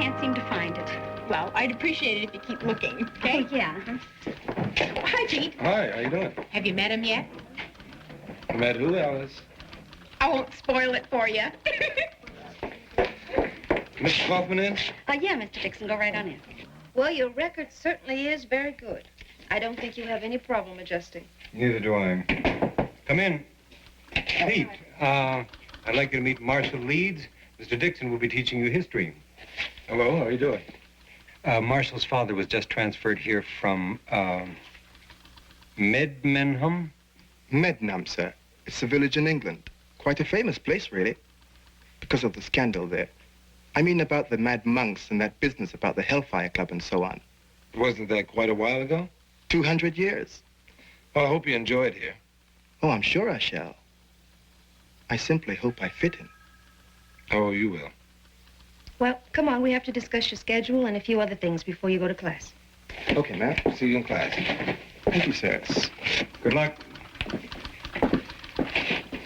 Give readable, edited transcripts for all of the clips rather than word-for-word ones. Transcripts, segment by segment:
can't seem to find it. Well, I'd appreciate it if you keep looking, okay? Oh, yeah. Hi, Pete. Hi, how you doing? Have you met him yet? Met who, Alice? I won't spoil it for you. Mr. Kaufman in? Yeah, Mr. Dixon, go right on in. Well, your record certainly is very good. I don't think you have any problem adjusting. Neither do I. Come in. Pete, I'd like you to meet Marshall Leeds. Mr. Dixon will be teaching you history. Hello, how are you doing? Marshall's father was just transferred here from, Medmenham? Medmenham, sir. It's a village in England. Quite a famous place, really, because of the scandal there. I mean about the mad monks and that business about the Hellfire Club and so on. Wasn't that quite a while ago? 200 years. Well, I hope you enjoy it here. Oh, I'm sure I shall. I simply hope I fit in. Oh, you will. Well, come on, we have to discuss your schedule and a few other things before you go to class. Okay, ma'am. See you in class. Thank you, sir. Good luck.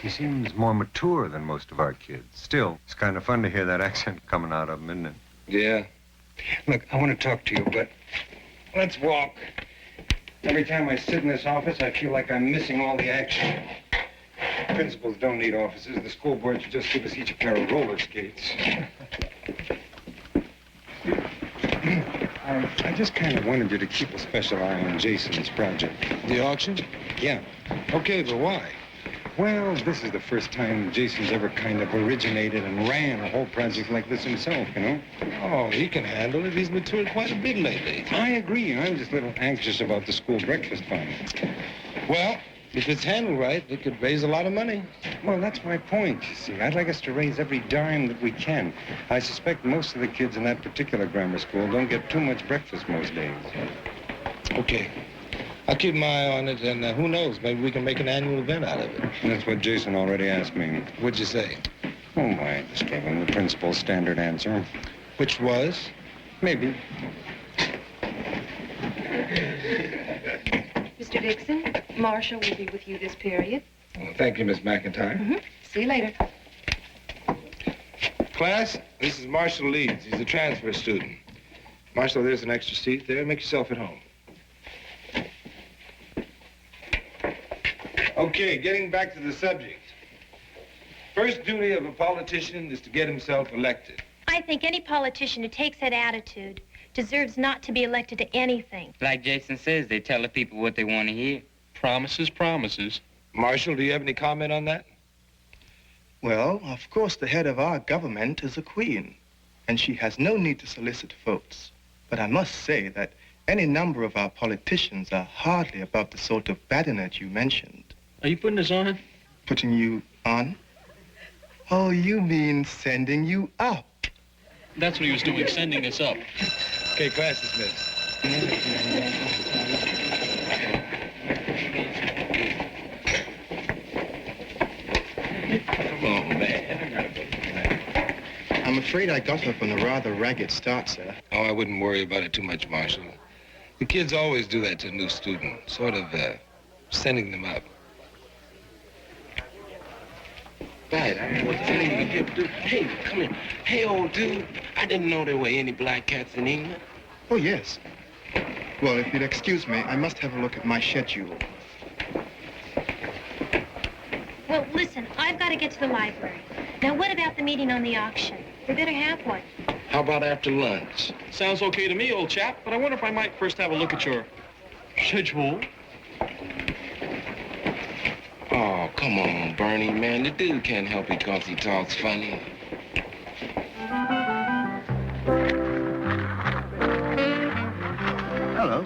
He seems more mature than most of our kids. Still, it's kind of fun to hear that accent coming out of him, isn't it? Yeah. Look, I want to talk to you, but let's walk. Every time I sit in this office, I feel like I'm missing all the action. Principals don't need offices. The school board should just give us each a pair of roller skates. I just kind of wanted you to keep a special eye on Jason's project. The auction? Yeah. Okay, but why? Well, this is the first time Jason's ever kind of originated and ran a whole project like this himself, you know? Oh, he can handle it. He's matured quite a bit lately. I agree. I'm just a little anxious about the school breakfast fund. Well, if it's handled right, it could raise a lot of money. Well, that's my point, you see. I'd like us to raise every dime that we can. I suspect most of the kids in that particular grammar school don't get too much breakfast most days. Okay. I'll keep my eye on it, and who knows, maybe we can make an annual event out of it. That's what Jason already asked me. What'd you say? Oh, my, I just gave him the principal's standard answer. Which was? Maybe. Mr. Dixon, Marshall will be with you this period. Well, thank you, Miss McIntyre. See you later. Class, this is Marshall Leeds. He's a transfer student. Marshall, there's an extra seat there. Make yourself at home. Okay, getting back to the subject. First duty of a politician is to get himself elected. I think any politician who takes that attitude deserves not to be elected to anything. Like Jason says, they tell the people what they want to hear. Promises, promises. Marshall, do you have any comment on that? Well, of course, the head of our government is a queen, and she has no need to solicit votes. But I must say that any number of our politicians are hardly above the sort of badinage you mentioned. Are you putting this on? Putting you on? Oh, you mean sending you up? That's what he was doing, sending us up. Okay, class dismissed. Come on, man. I'm afraid I got up on a rather ragged start, sir. Oh, I wouldn't worry about it too much, Marshall. The kids always do that to a new student, sort of sending them up. Right, I was telling you, dude. Hey, come here. Hey, old dude, I didn't know there were any black cats in England. Oh, yes. Well, if you'd excuse me, I must have a look at my schedule. Well, listen, I've got to get to the library. Now, what about the meeting on the auction? We better have one. How about after lunch? Sounds okay to me, old chap, but I wonder if I might first have a look at your schedule. Oh, come on, Bernie, man. The dude can't help it because he talks funny. Hello.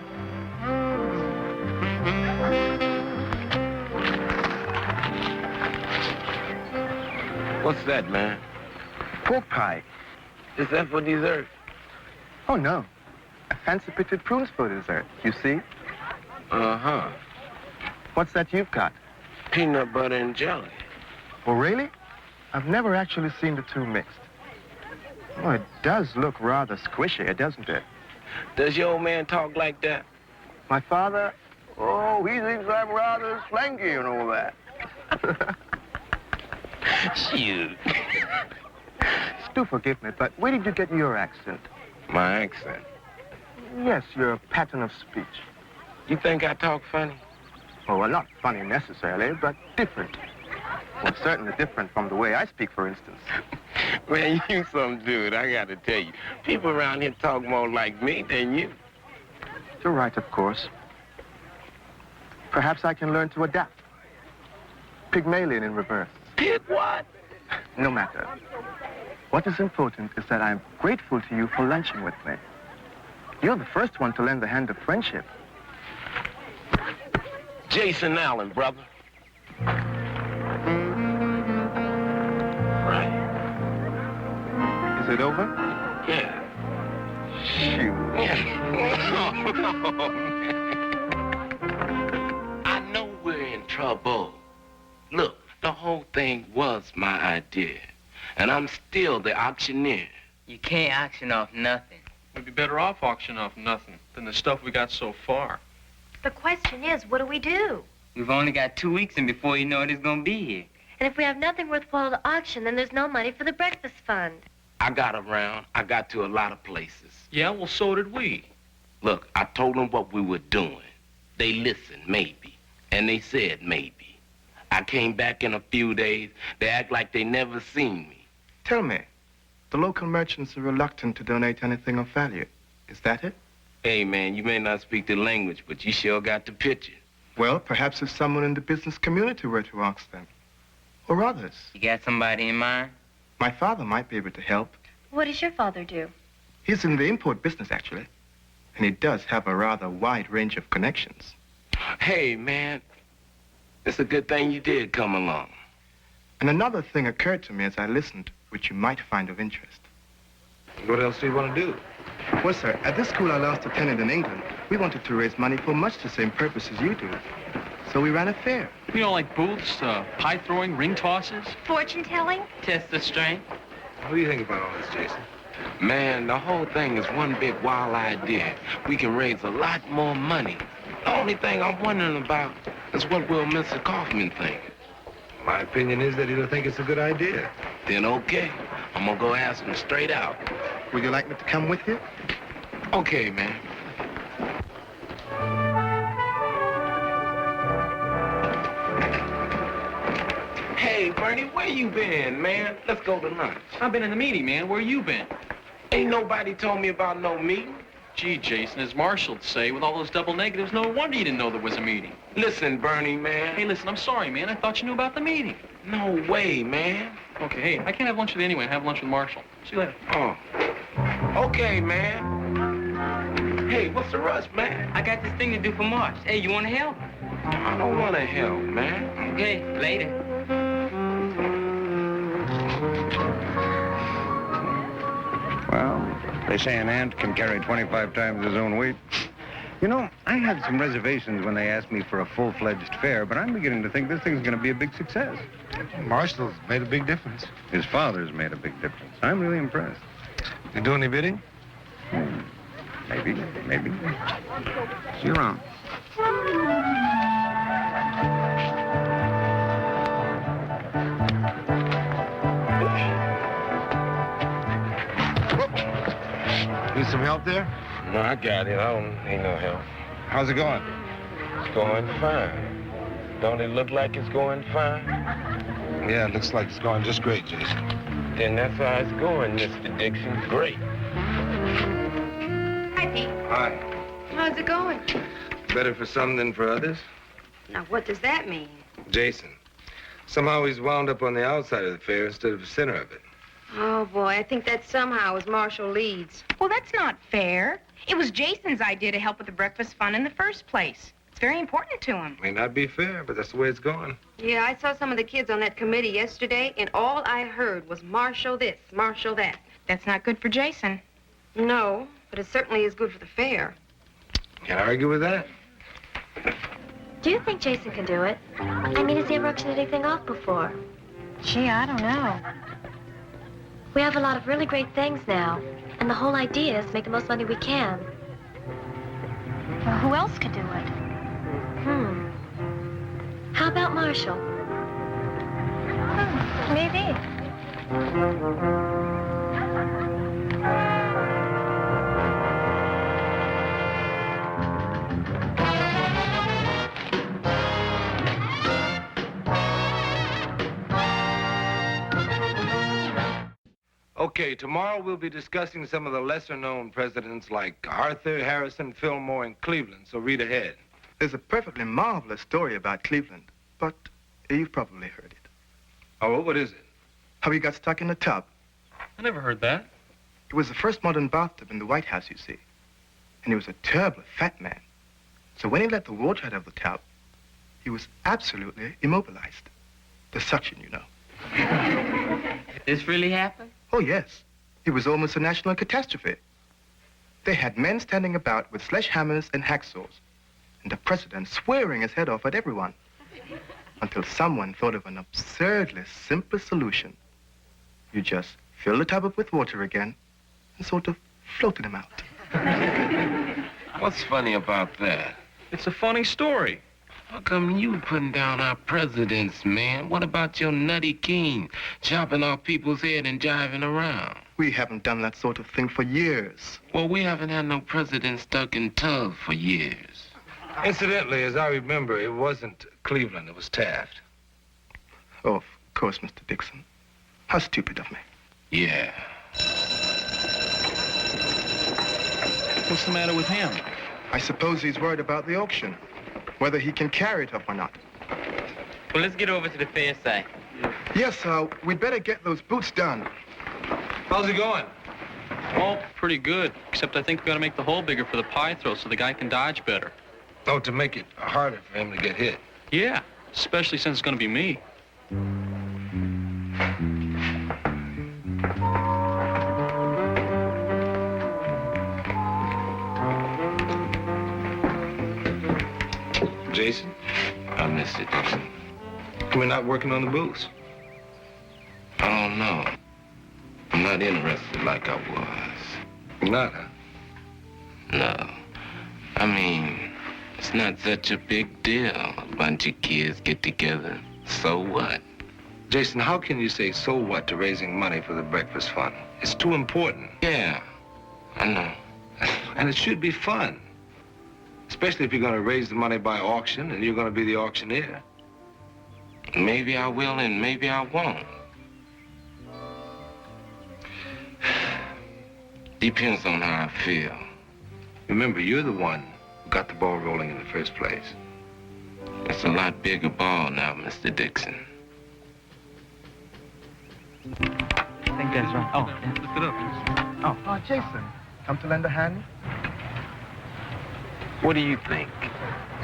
What's that, man? Pork pie. Is that for dessert? Oh, no. A fancy pitted prunes for dessert, you see? Uh-huh. What's that you've got? Peanut butter and jelly. Oh, really? I've never actually seen the two mixed. Oh, it does look rather squishy, doesn't it? Does your old man talk like that? My father? Oh, he thinks I'm rather slangy and all that. Shoot. Do forgive me, but where did you get your accent? My accent. Yes, your pattern of speech. You think I talk funny? Oh, well, not funny necessarily, but different. Well, certainly different from the way I speak, for instance. Man, you some dude, I gotta tell you. People around here talk more like me than you. You're right, of course. Perhaps I can learn to adapt. Pygmalion in reverse. Pig what? No matter. What is important is that I'm grateful to you for lunching with me. You're the first one to lend the hand of friendship. Jason Allen, brother. Right. Is it over? Yeah. Shoot. I know we're in trouble. Look, the whole thing was my idea. And I'm still the auctioneer. You can't auction off nothing. We'd be better off auctioning off nothing than the stuff we got so far. The question is, what do we do? We've only got 2 weeks, and before you know it, it's gonna be here. And if we have nothing worthwhile to auction, then there's no money for the breakfast fund. I got around. I got to a lot of places. Yeah, well, so did we. Look, I told them what we were doing. They listened, maybe. And they said maybe. I came back in a few days. They act like they never seen me. Tell me, the local merchants are reluctant to donate anything of value. Is that it? Hey, man, you may not speak the language, but you sure got the picture. Well, perhaps if someone in the business community were to ask them. Or others. You got somebody in mind? My father might be able to help. What does your father do? He's in the import business, actually. And he does have a rather wide range of connections. Hey, man, it's a good thing you did come along. And another thing occurred to me as I listened, which you might find of interest. What else do you want to do? Well, sir, at this school I last attended in England, we wanted to raise money for much the same purpose as you do. So we ran a fair. You know, like booths, pie throwing, ring tosses. Fortune telling? Test the strength. What do you think about all this, Jason? Man, the whole thing is one big wild idea. We can raise a lot more money. The only thing I'm wondering about is what will Mr. Kaufman think? My opinion is that he'll think it's a good idea. Then okay, I'm gonna go ask him straight out. Would you like me to come with you? Okay, man. Hey, Bernie, where you been, man? Let's go to lunch. I've been in the meeting, man. Where you been? Ain't nobody told me about no meeting. Gee, Jason, as Marshall'd say, with all those double negatives, no wonder you didn't know there was a meeting. Listen, Bernie, man. Hey, listen, I'm sorry, man. I thought you knew about the meeting. No way, man. Okay, hey, I can't have lunch with you anyway. I have lunch with Marshall. See you later. Oh. Okay, man. Hey, what's the rush, man? I got this thing to do for March. Hey, you wanna help? I don't want to help, man. Okay, later. Well, they say an ant can carry 25 times his own weight. You know, I had some reservations when they asked me for a full-fledged fair, but I'm beginning to think this thing's going to be a big success. Marshall's made a big difference. His father's made a big difference. I'm really impressed. You do any bidding? Maybe. See you around. Need some help there? No, I got it. I don't need no help. How's it going? It's going fine. Don't it look like it's going fine? Yeah, it looks like it's going just great, Jason. Then that's how it's going, Mr. Dixon. Great. Hi, Pete. Hi. How's it going? Better for some than for others? Now, what does that mean? Jason. Somehow he's wound up on the outside of the fair instead of the center of it. Oh, boy, I think that somehow is Marshall Leeds. Well, that's not fair. It was Jason's idea to help with the breakfast fund in the first place. It's very important to him. May not be fair, but that's the way it's going. Yeah, I saw some of the kids on that committee yesterday, and all I heard was Marshall this, Marshall that. That's not good for Jason. No, but it certainly is good for the fair. Can't argue with that. Do you think Jason can do it? I mean, has he ever auctioned anything off before? Gee, I don't know. We have a lot of really great things now, and the whole idea is to make the most money we can. Well, who else could do it? How about Marshall? Maybe. Okay, tomorrow we'll be discussing some of the lesser-known presidents like Arthur Harrison Fillmore in Cleveland, so read ahead. There's a perfectly marvelous story about Cleveland, but you've probably heard it. Oh, what is it? How he got stuck in a tub. I never heard that. It was the first modern bathtub in the White House, you see. And he was a terribly fat man. So when he let the water out of the tub, he was absolutely immobilized. The suction, you know. This really happened? Oh, yes. It was almost a national catastrophe. They had men standing about with sledgehammers and hacksaws, and the president swearing his head off at everyone, until someone thought of an absurdly simple solution. You just fill the tub up with water again and sort of floated him out. What's funny about that? It's a funny story. How come you putting down our presidents, man? What about your nutty king chopping off people's head and jiving around? We haven't done that sort of thing for years. Well, we haven't had no president stuck in tubs for years. Incidentally, as I remember, it wasn't Cleveland, it was Taft. Oh, of course, Mr. Dixon. How stupid of me. Yeah. What's the matter with him? I suppose he's worried about the auction, whether he can carry it up or not. Well, let's get over to the fair site. Yes, we'd better get those boots done. How's it going? Oh, pretty good. Except I think we got to make the hole bigger for the pie throw so the guy can dodge better. Oh, to make it harder for him to get hit. Yeah, especially since it's going to be me. Jason? Mr. Dixon. We're not working on the booths. I don't know. I'm not interested like I was. Not, huh? No. I mean, it's not such a big deal. A bunch of kids get together. So what? Jason, how can you say so what to raising money for the breakfast fund? It's too important. Yeah, I know. And it should be fun. Especially if you're going to raise the money by auction and you're going to be the auctioneer. Maybe I will and maybe I won't. Depends on how I feel. Remember, you're the one who got the ball rolling in the first place. It's a lot bigger ball now, Mr. Dixon. I think that's right. Oh, yeah. Lift it up. Oh, Jason, come to lend a hand? What do you think?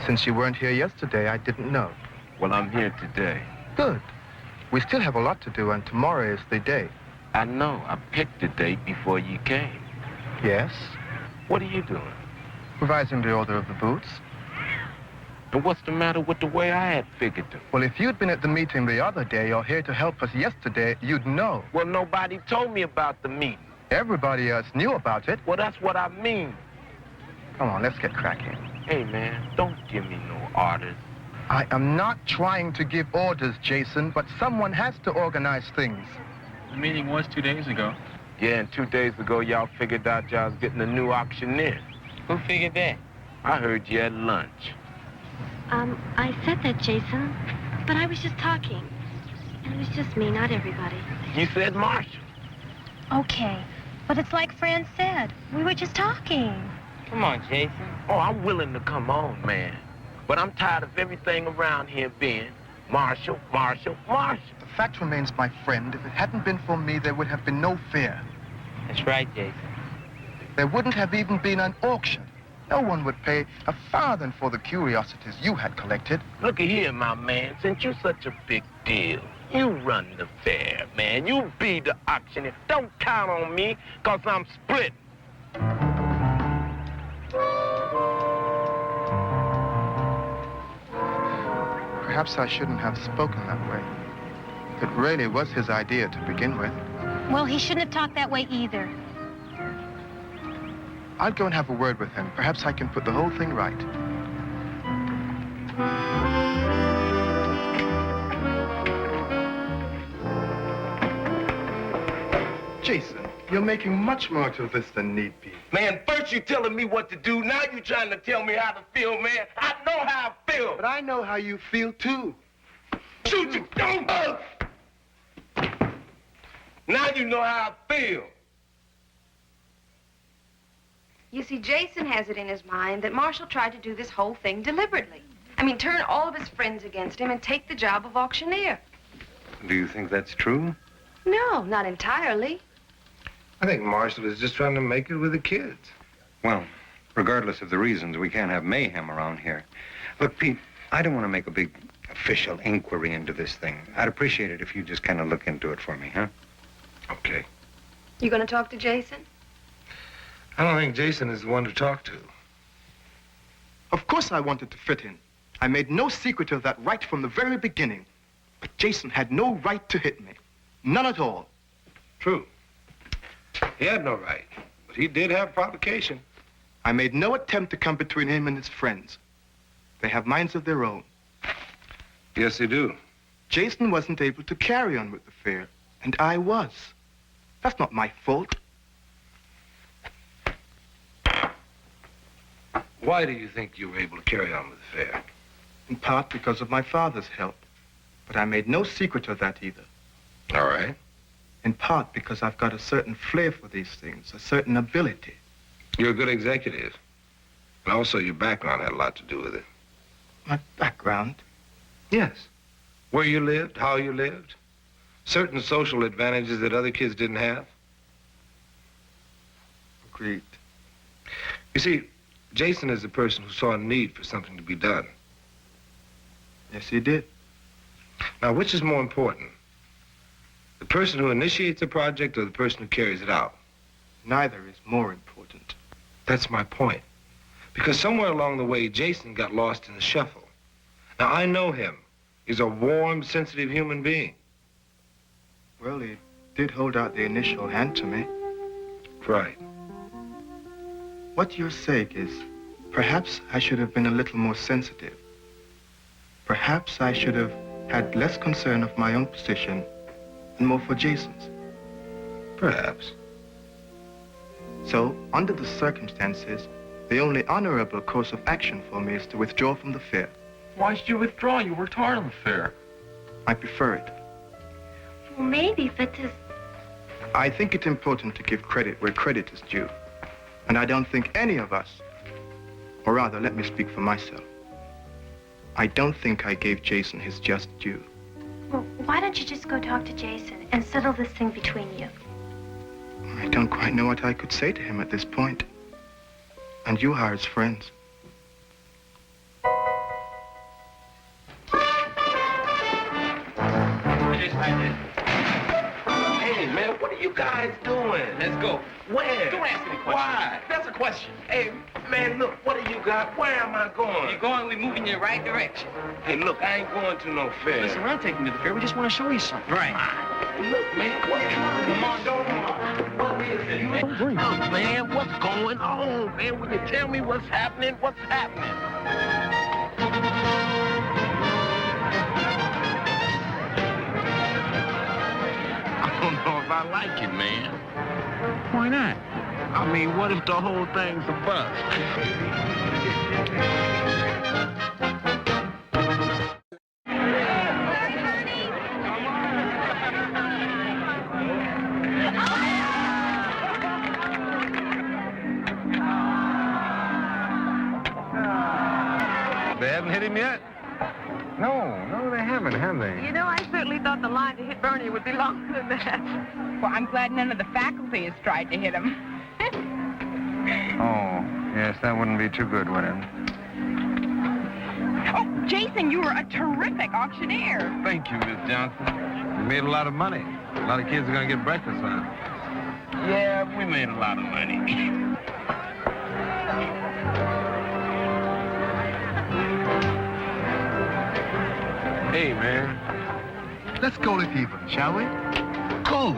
Since you weren't here yesterday, I didn't know. Well, I'm here today. Good. We still have a lot to do, and tomorrow is the day. I know. I picked the date before you came. Yes? What are you doing? Revising the order of the boots. And what's the matter with the way I had figured them? Well, if you'd been at the meeting the other day or here to help us yesterday, you'd know. Well, nobody told me about the meeting. Everybody else knew about it. Well, that's what I mean. Come on, let's get cracking. Hey, man, don't give me no orders. I am not trying to give orders, Jason, but someone has to organize things. The meeting was 2 days ago. Yeah, and 2 days ago, y'all figured out y'all was getting a new auctioneer. Who figured that? I heard you at lunch. I said that, Jason, but I was just talking. And it was just me, not everybody. You said Marshall. Okay, but it's like Fran said. We were just talking. Come on, Jason. Oh, I'm willing to come on, man. But I'm tired of everything around here being Marshall, Marshall, Marshall. The fact remains, my friend, if it hadn't been for me, there would have been no fair. That's right, Jason. There wouldn't have even been an auction. No one would pay a farthing for the curiosities you had collected. Look here, my man. Since you're such a big deal, you run the fair, man. You be the auctioneer. Don't count on me, because I'm split. Perhaps I shouldn't have spoken that way. It really was his idea to begin with. Well, he shouldn't have talked that way either. I'll go and have a word with him. Perhaps I can put the whole thing right. Jason, you're making much more to this than need be. Man, first you telling me what to do, now you trying to tell me how to feel, man. I know how I feel. But I know how you feel, too. Shoot you, don't! Now you know how I feel. You see, Jason has it in his mind that Marshall tried to do this whole thing deliberately. I mean, turn all of his friends against him and take the job of auctioneer. Do you think that's true? No, not entirely. I think Marshall is just trying to make it with the kids. Well, regardless of the reasons, we can't have mayhem around here. Look, Pete, I don't want to make a big official inquiry into this thing. I'd appreciate it if you just kind of look into it for me, huh? Okay. You gonna talk to Jason? I don't think Jason is the one to talk to. Of course I wanted to fit in. I made no secret of that right from the very beginning. But Jason had no right to hit me. None at all. True. He had no right, but he did have provocation. I made no attempt to come between him and his friends. They have minds of their own. Yes, they do. Jason wasn't able to carry on with the fair, and I was. That's not my fault. Why do you think you were able to carry on with the fair? In part because of my father's help. But I made no secret of that either. All right. In part because I've got a certain flair for these things, a certain ability. You're a good executive. And also your background had a lot to do with it. My background? Yes. Where you lived, how you lived. Certain social advantages that other kids didn't have. Agreed. You see, Jason is the person who saw a need for something to be done. Yes, he did. Now, which is more important? The person who initiates a project or the person who carries it out? Neither is more important. That's my point. Because somewhere along the way, Jason got lost in the shuffle. Now, I know him. He's a warm, sensitive human being. Well, he did hold out the initial hand to me. Right. What you're saying is, perhaps I should have been a little more sensitive. Perhaps I should have had less concern of my own position and more for Jason's. Perhaps. So, under the circumstances, the only honorable course of action for me is to withdraw from the fair. Why should you withdraw? You worked hard on the fair. I prefer it. Well, maybe, but this... I think it's important to give credit where credit is due. And I don't think any of us, or rather, let me speak for myself, I don't think I gave Jason his just due. Well, why don't you just go talk to Jason and settle this thing between you? I don't quite know what I could say to him at this point. And you are his friends. Hey, man, what are you guys doing? Let's go. Where? Don't ask any questions. Why? That's a question. Hey, man, look, what do you got? Where am I going? You're going, we're moving in the right direction. Hey, look, I ain't going to no fair. Listen, we're not taking you to the fair. We just want to show you something. Right. Look, man, what's going on? What is it, man? Look, man, what's going on, man? Will you tell me what's happening? What's happening? I don't know if I like it, man. Why not? I mean, what if the whole thing's a bust? They haven't hit him yet? No, they haven't, have they? You know, I certainly thought the line to hit Bernie would be longer than that. Well, I'm glad none of the faculty has tried to hit him. Oh, yes, that wouldn't be too good, would it? Oh, Jason, you were a terrific auctioneer. Thank you, Miss Johnson. You made a lot of money. A lot of kids are going to get breakfast on it. Yeah, we made a lot of money. Hey, man. Let's go to even, shall we? Cool.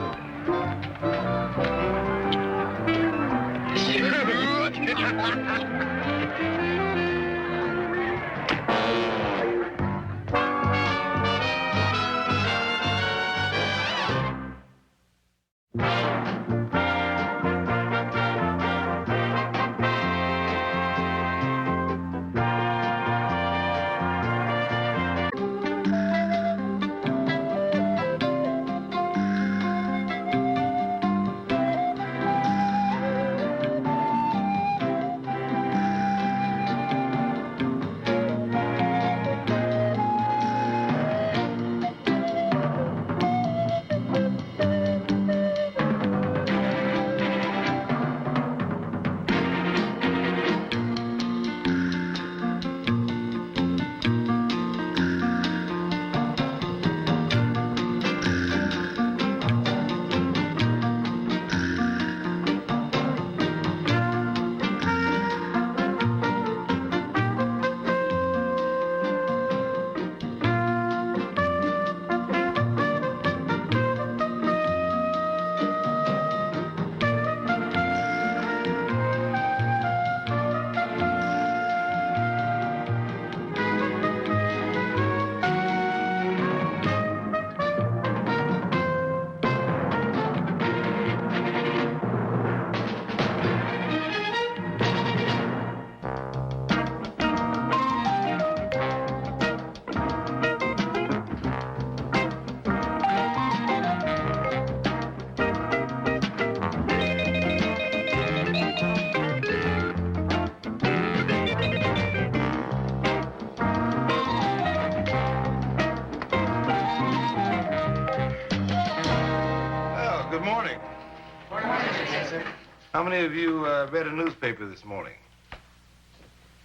How many of you read a newspaper this morning?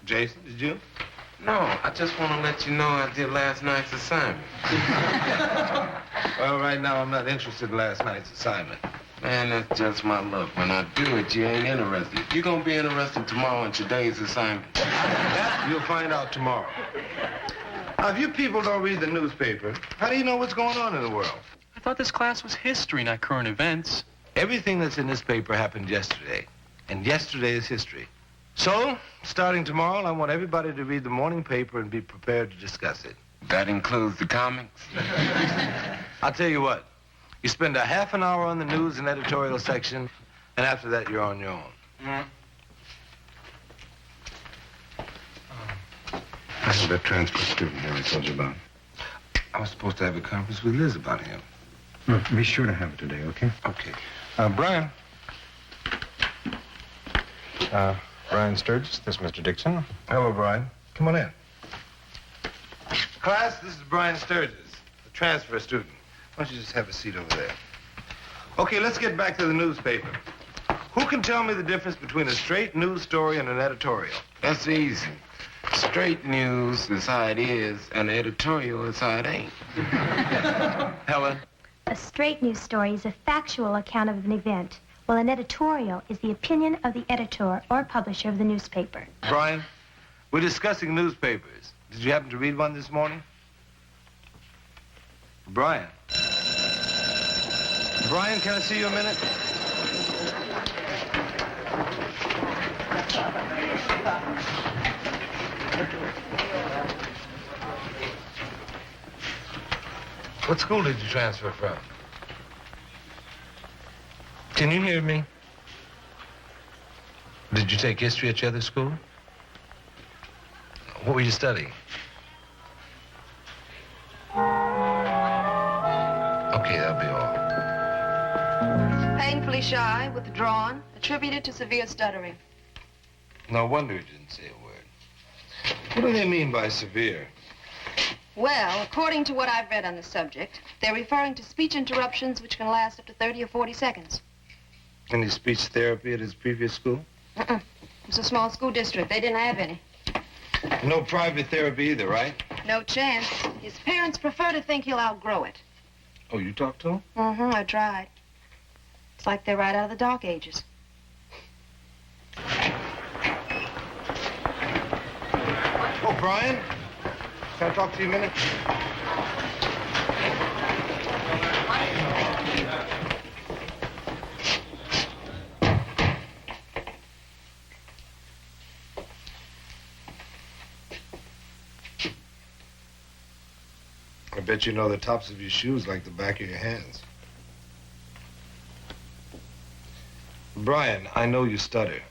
Jason, did you? No, I just want to let you know I did last night's assignment. Well, right now I'm not interested in last night's assignment. Man, that's just my luck. When I do it, you ain't interested. You're going to be interested tomorrow in today's assignment. That you'll find out tomorrow. Now, if you people don't read the newspaper, how do you know what's going on in the world? I thought this class was history, not current events. Everything that's in this paper happened yesterday, and yesterday is history. So, starting tomorrow, I want everybody to read the morning paper and be prepared to discuss it. That includes the comics? I'll tell you what. You spend a half an hour on the news and editorial section, and after that, you're on your own. I have that transfer student here I told you about. I was supposed to have a conference with Liz about him. Well, be sure to have it today, okay? Okay. Brian. Brian Sturgis, this is Mr. Dixon. Hello, Brian. Come on in. Class, this is Brian Sturgis, the transfer student. Why don't you just have a seat over there? Okay, let's get back to the newspaper. Who can tell me the difference between a straight news story and an editorial? That's easy. Straight news is how it is, and editorial is how it ain't. Helen? A straight news story is a factual account of an event, while an editorial is the opinion of the editor or publisher of the newspaper. Brian, we're discussing newspapers. Did you happen to read one this morning? Brian? Brian, can I see you a minute? What school did you transfer from? Can you hear me? Did you take history at your other school? What were you studying? Okay, that'll be all. Painfully shy, withdrawn, attributed to severe stuttering. No wonder you didn't say a word. What do they mean by severe? Well, according to what I've read on the subject, they're referring to speech interruptions which can last up to 30 or 40 seconds. Any speech therapy at his previous school? It was a small school district. They didn't have any. No private therapy either, right? No chance. His parents prefer to think he'll outgrow it. Oh, you talked to him? I tried. It's like they're right out of the dark ages. Oh, Brian? Can I talk to you a minute? I bet you know the tops of your shoes like the back of your hands. Brian, I know you stutter.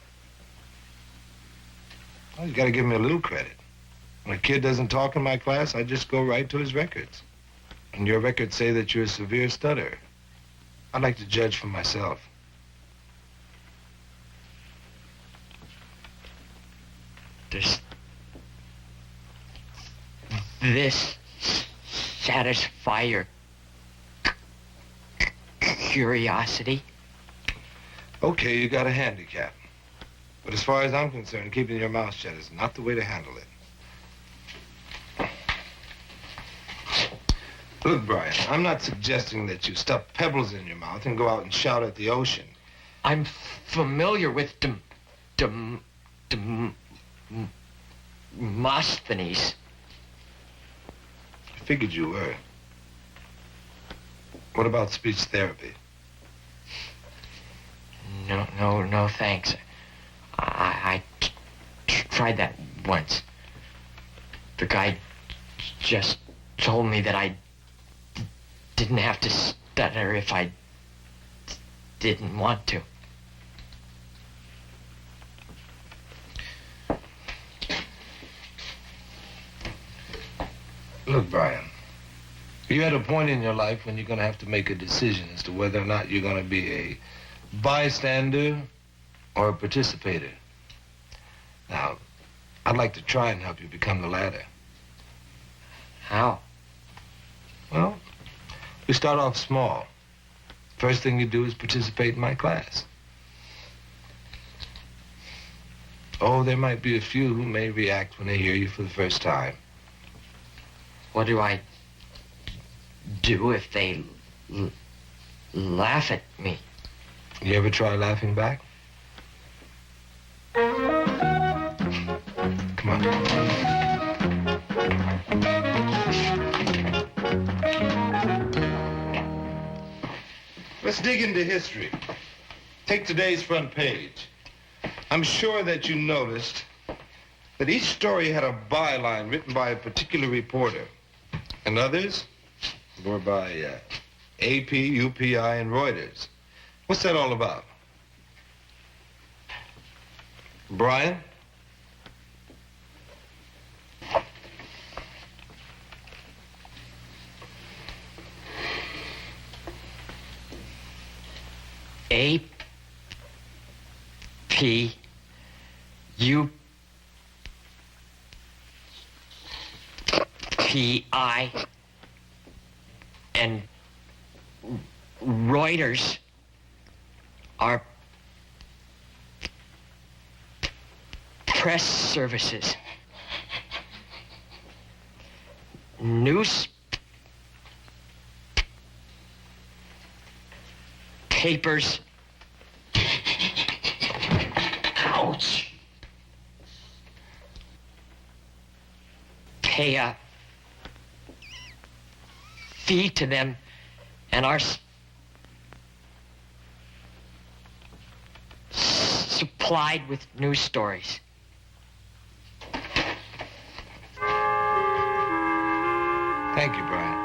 Well, you gotta give me a little credit. When a kid doesn't talk in my class, I just go right to his records. And your records say that you're a severe stutterer. I'd like to judge for myself. This satisfy your curiosity? Okay, you got a handicap. But as far as I'm concerned, keeping your mouth shut is not the way to handle it. Look, Brian, I'm not suggesting that you stuff pebbles in your mouth and go out and shout at the ocean. I'm familiar with Demosthenes. I figured you were. What about speech therapy? No, thanks. I tried that once. The guy just told me that I didn't have to stutter if I didn't want to. Look, Brian, you're at a point in your life when you're going to have to make a decision as to whether or not you're going to be a bystander or a participator. Now, I'd like to try and help you become the latter. How? Well, we start off small. First thing you do is participate in my class. Oh, there might be a few who may react when they hear you for the first time. What do I do if they laugh at me? You ever try laughing back? Come on. Let's dig into history. Take today's front page. I'm sure that you noticed that each story had a byline written by a particular reporter, and others were by AP, UPI, and Reuters. What's that all about? Brian? AP, UPI, and Reuters are press services. Newspapers. Ouch. Pay a fee to them and are supplied with news stories. Thank you, Brian.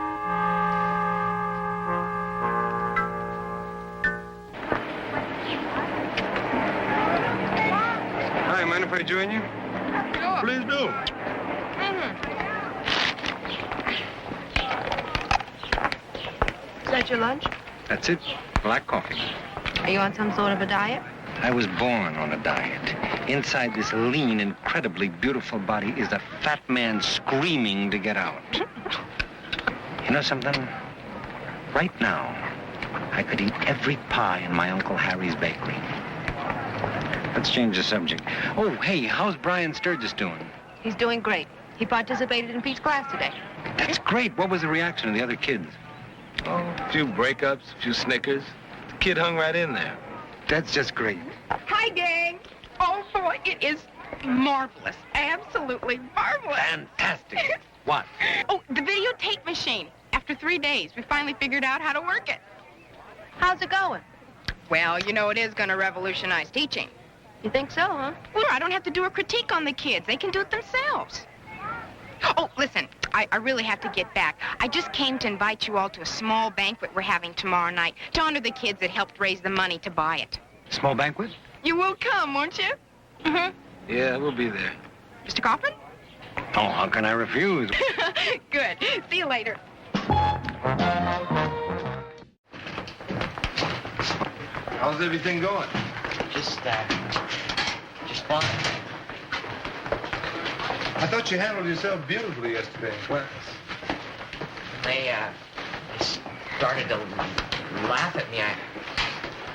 Hi, mind if I join you? Sure. Please do. Is that your lunch? That's it. Black coffee. Are you on some sort of a diet? I was born on a diet. Inside this lean, incredibly beautiful body is a fat man screaming to get out. You know something? Right now, I could eat every pie in my Uncle Harry's bakery. Let's change the subject. Oh, hey, how's Brian Sturgis doing? He's doing great. He participated in Pete's class today. That's great. What was the reaction of the other kids? Oh, a few breakups, a few snickers. The kid hung right in there. That's just great. Hi, gang. Oh, boy, it is marvelous. Absolutely marvelous. Fantastic. What? Oh, the videotape machine. After 3 days, we finally figured out how to work it. How's it going? Well, you know, it is going to revolutionize teaching. You think so, huh? Well, I don't have to do a critique on the kids. They can do it themselves. Oh, listen, I really have to get back. I just came to invite you all to a small banquet we're having tomorrow night to honor the kids that helped raise the money to buy it. Small banquet? You will come, won't you? Mm-hmm. Yeah, we'll be there. Mr. Kaufman? Oh, how can I refuse? Good. See you later. How's everything going? Just fine. I thought you handled yourself beautifully yesterday in class. They started to laugh at me.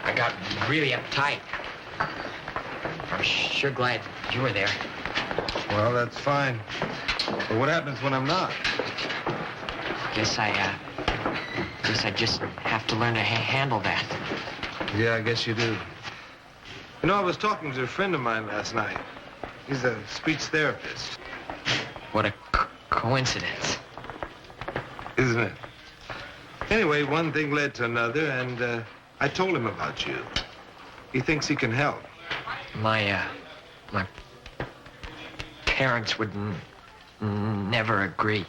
I got really uptight. I'm sure glad you were there. Well, that's fine. But what happens when I'm not? Guess I just have to learn to handle that. Yeah, I guess you do. You know, I was talking to a friend of mine last night. He's a speech therapist. What a coincidence. Isn't it? Anyway, one thing led to another, and I told him about you. He thinks he can help. My parents would never agree.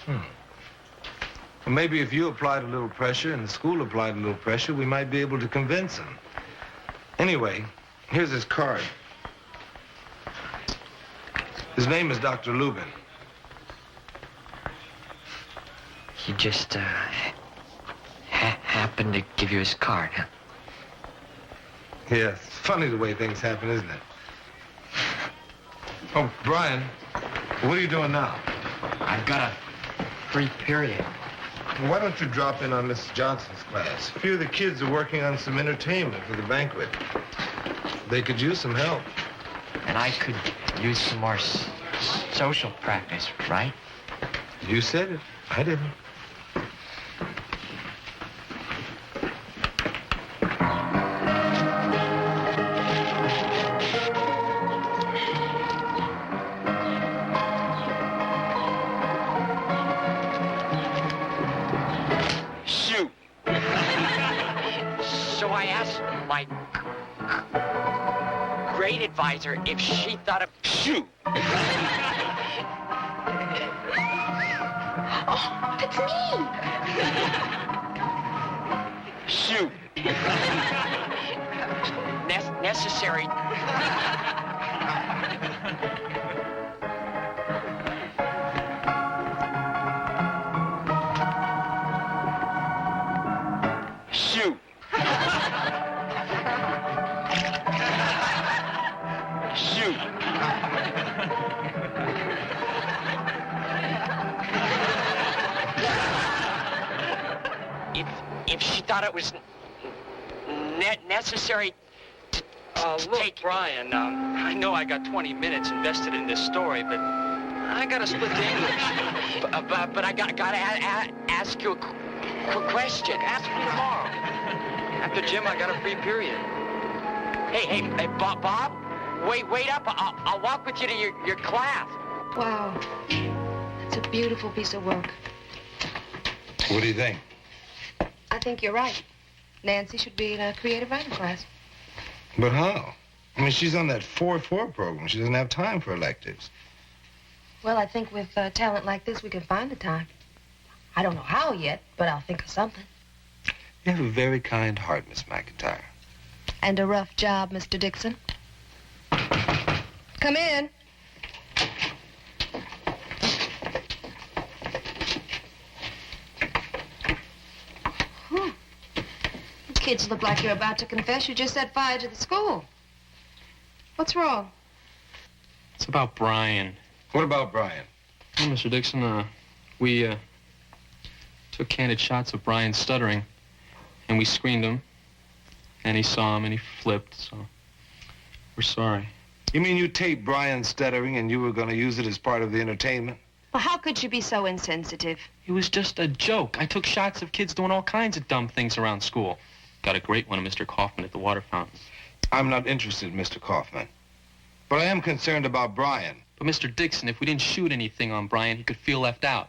Well, maybe if you applied a little pressure and the school applied a little pressure, we might be able to convince him. Anyway, here's his card. His name is Dr. Lubin. He just happened to give you his card, huh? Yes, it's funny the way things happen, isn't it? Oh, Brian, what are you doing now? I've got a free period. Well, why don't you drop in on Mrs. Johnson's class? A few of the kids are working on some entertainment for the banquet. They could use some help. and I could use some more social practice, right? You said it. I didn't. Shoot. So I asked my grade advisor if she thought of... Shoot. Oh, it's me. Shoot. Necessary. Shoot. Shoot. If she thought it was necessary to Look, take... Brian, I know I got 20 minutes invested in this story, but I gotta split the English. But I gotta ask you a question. Ask me tomorrow. After gym, I got a free period. Hey, Bob, wait up. I'll walk with you to your class. Wow. It's a beautiful piece of work. What do you think? I think you're right. Nancy should be in a creative writing class. But how? I mean, she's on that 4-4 program. She doesn't have time for electives. Well, I think with talent like this, we can find the time. I don't know how yet, but I'll think of something. You have a very kind heart, Miss McIntyre. And a rough job, Mr. Dixon. Come in. You kids look like you're about to confess you just set fire to the school. What's wrong? It's about Brian. What about Brian? Well, Mr. Dixon, we took candid shots of Brian stuttering, and we screened him, and he saw him, and he flipped, so we're sorry. You mean you taped Brian stuttering and you were going to use it as part of the entertainment? Well, how could you be so insensitive? It was just a joke. I took shots of kids doing all kinds of dumb things around school. Got a great one of Mr. Kaufman at the water fountain. I'm not interested, Mr. Kaufman. But I am concerned about Brian. But Mr. Dixon, if we didn't shoot anything on Brian, he could feel left out.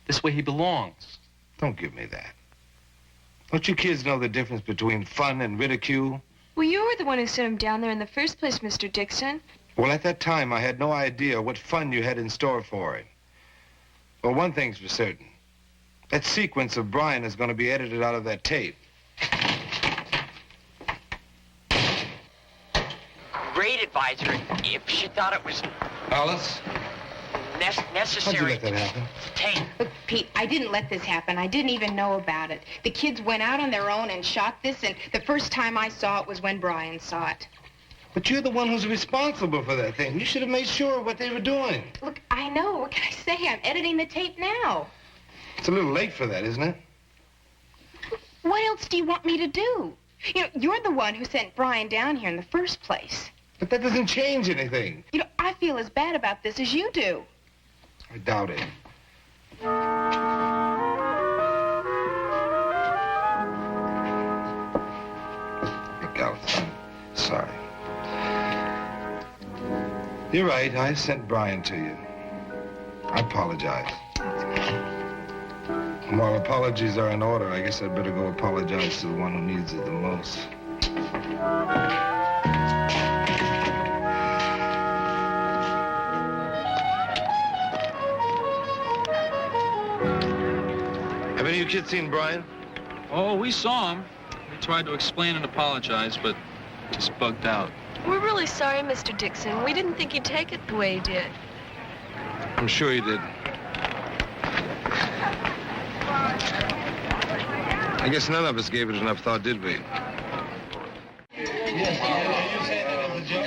This way he belongs. Don't give me that. Don't you kids know the difference between fun and ridicule? Well, you were the one who sent him down there in the first place, Mr. Dixon. Well, at that time, I had no idea what fun you had in store for him. Well, one thing's for certain. That sequence of Brian is going to be edited out of that tape. Grade advisor, if she thought it was Alice? necessary... How'd you let that happen? Take... Look, Pete, I didn't let this happen. I didn't even know about it. The kids went out on their own and shot this, and the first time I saw it was when Brian saw it. But you're the one who's responsible for that thing. You should have made sure of what they were doing. Look, I know. What can I say? I'm editing the tape now. It's a little late for that, isn't it? What else do you want me to do? You know, you're the one who sent Brian down here in the first place. But that doesn't change anything. You know, I feel as bad about this as you do. I doubt it. Look, Alice, I'm sorry. You're right. I sent Brian to you. I apologize. And while apologies are in order, I guess I'd better go apologize to the one who needs it the most. Have any of you kids seen Brian? Oh, we saw him. We tried to explain and apologize, but just bugged out. We're really sorry, Mr. Dixon. We didn't think he'd take it the way he did. I'm sure he did. I guess none of us gave it enough thought, did we? Yes, you say that as a joke.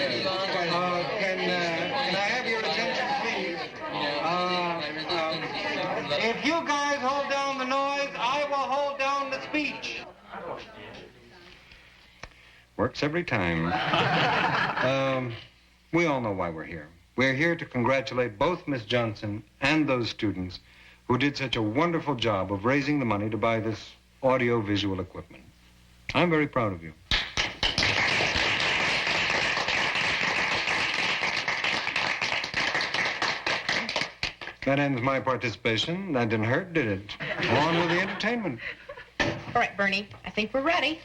Can I have your attention, please? If you guys hold down the noise, I will hold down the speech. Works every time. We all know why we're here. We're here to congratulate both Miss Johnson and those students who did such a wonderful job of raising the money to buy this audio-visual equipment. I'm very proud of you. That ends my participation. That didn't hurt, did it? On with the entertainment. All right, Bernie, I think we're ready.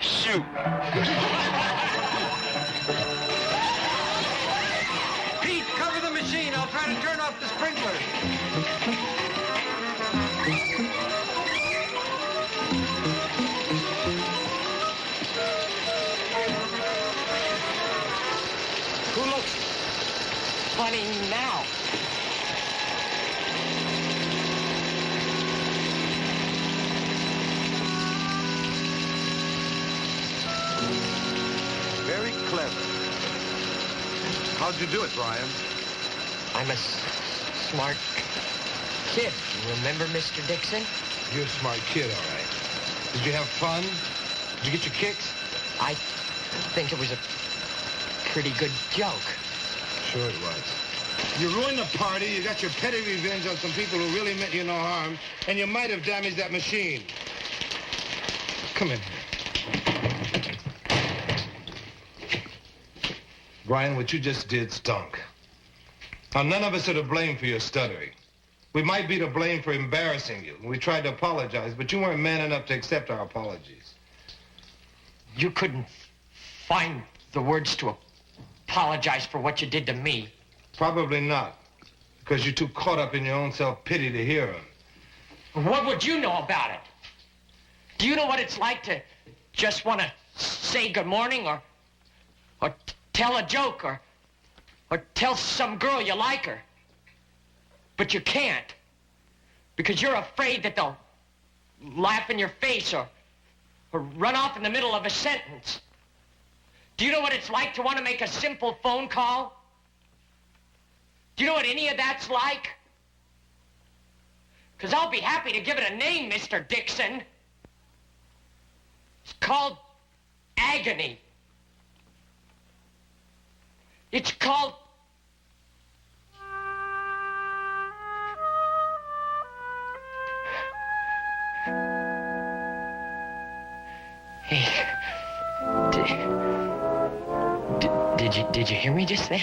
Shoot. Pete, cover the machine. I'll try to turn off the sprinkler. Who looks funny now? Very clever. How'd you do it, Brian? I'm a smart kid. Remember, Mr. Dixon? You're a smart kid, all right. Did you have fun? Did you get your kicks? I think it was a pretty good joke. Sure it was. You ruined the party, you got your petty revenge on some people who really meant you no harm, and you might have damaged that machine. Come in. Brian, what you just did stunk. Now, none of us are to blame for your stuttering. We might be to blame for embarrassing you. We tried to apologize, but you weren't man enough to accept our apologies. You couldn't find the words to apologize for what you did to me. Probably not, because you're too caught up in your own self-pity to hear them. What would you know about it? Do you know what it's like to just want to say good morning or tell a joke or tell some girl you like her? But you can't, because you're afraid that they'll laugh in your face or run off in the middle of a sentence. Do you know what it's like to want to make a simple phone call? Do you know what any of that's like? Because I'll be happy to give it a name, Mr. Dixon. It's called agony. It's called... Hey, did you hear me just then?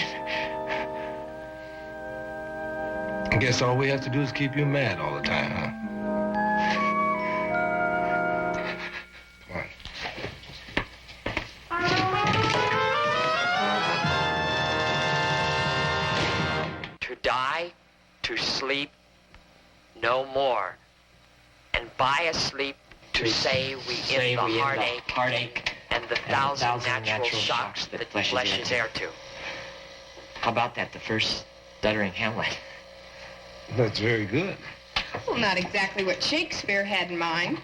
I guess all we have to do is keep you mad all the time, huh? Come on. To die, to sleep, no more. And by a sleep, to say we end the heartache and the thousand natural shocks that flesh is heir to. How about that, the first stuttering Hamlet? That's very good. Well, not exactly what Shakespeare had in mind,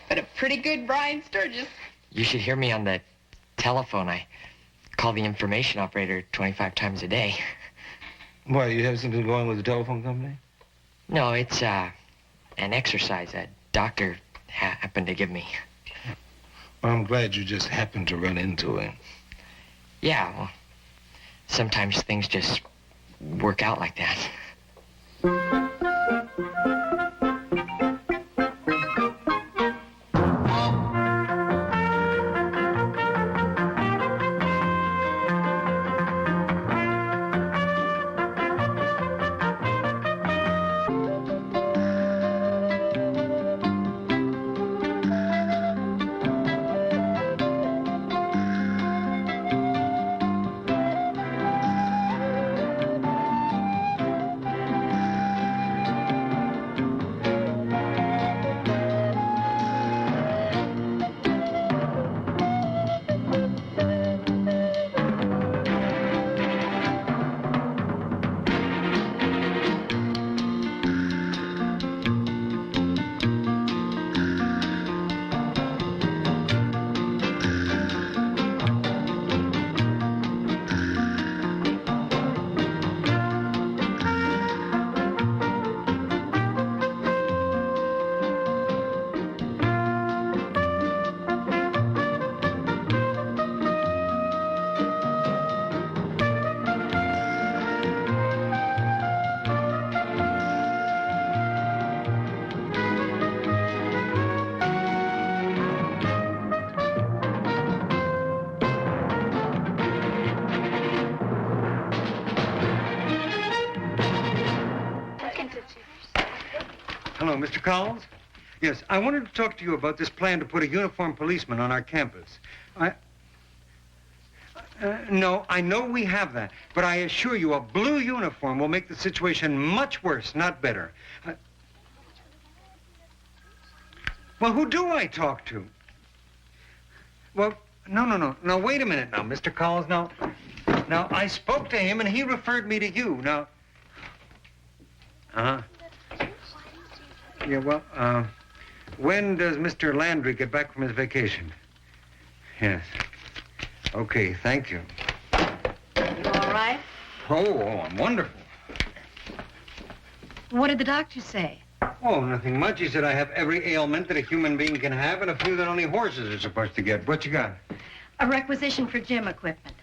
but a pretty good Brian Sturgis. You should hear me on the telephone. I call the information operator 25 times a day. Why, you have something going with the telephone company? No, it's an exercise a doctor happened to give me. Well, I'm glad you just happened to run into him. Yeah, well, sometimes things just work out like that. Mr. Collins? Yes, I wanted to talk to you about this plan to put a uniformed policeman on our campus. No, I know we have that, but I assure you a blue uniform will make the situation much worse, not better. Well, who do I talk to? Well, no. Now, wait a minute now, Mr. Collins. Now, I spoke to him, and he referred me to you. Now... Uh-huh. Yeah, well, when does Mr. Landry get back from his vacation? Yes. Okay, thank you. You all right? Oh, I'm wonderful. What did the doctor say? Oh, nothing much. He said I have every ailment that a human being can have and a few that only horses are supposed to get. What you got? A requisition for gym equipment.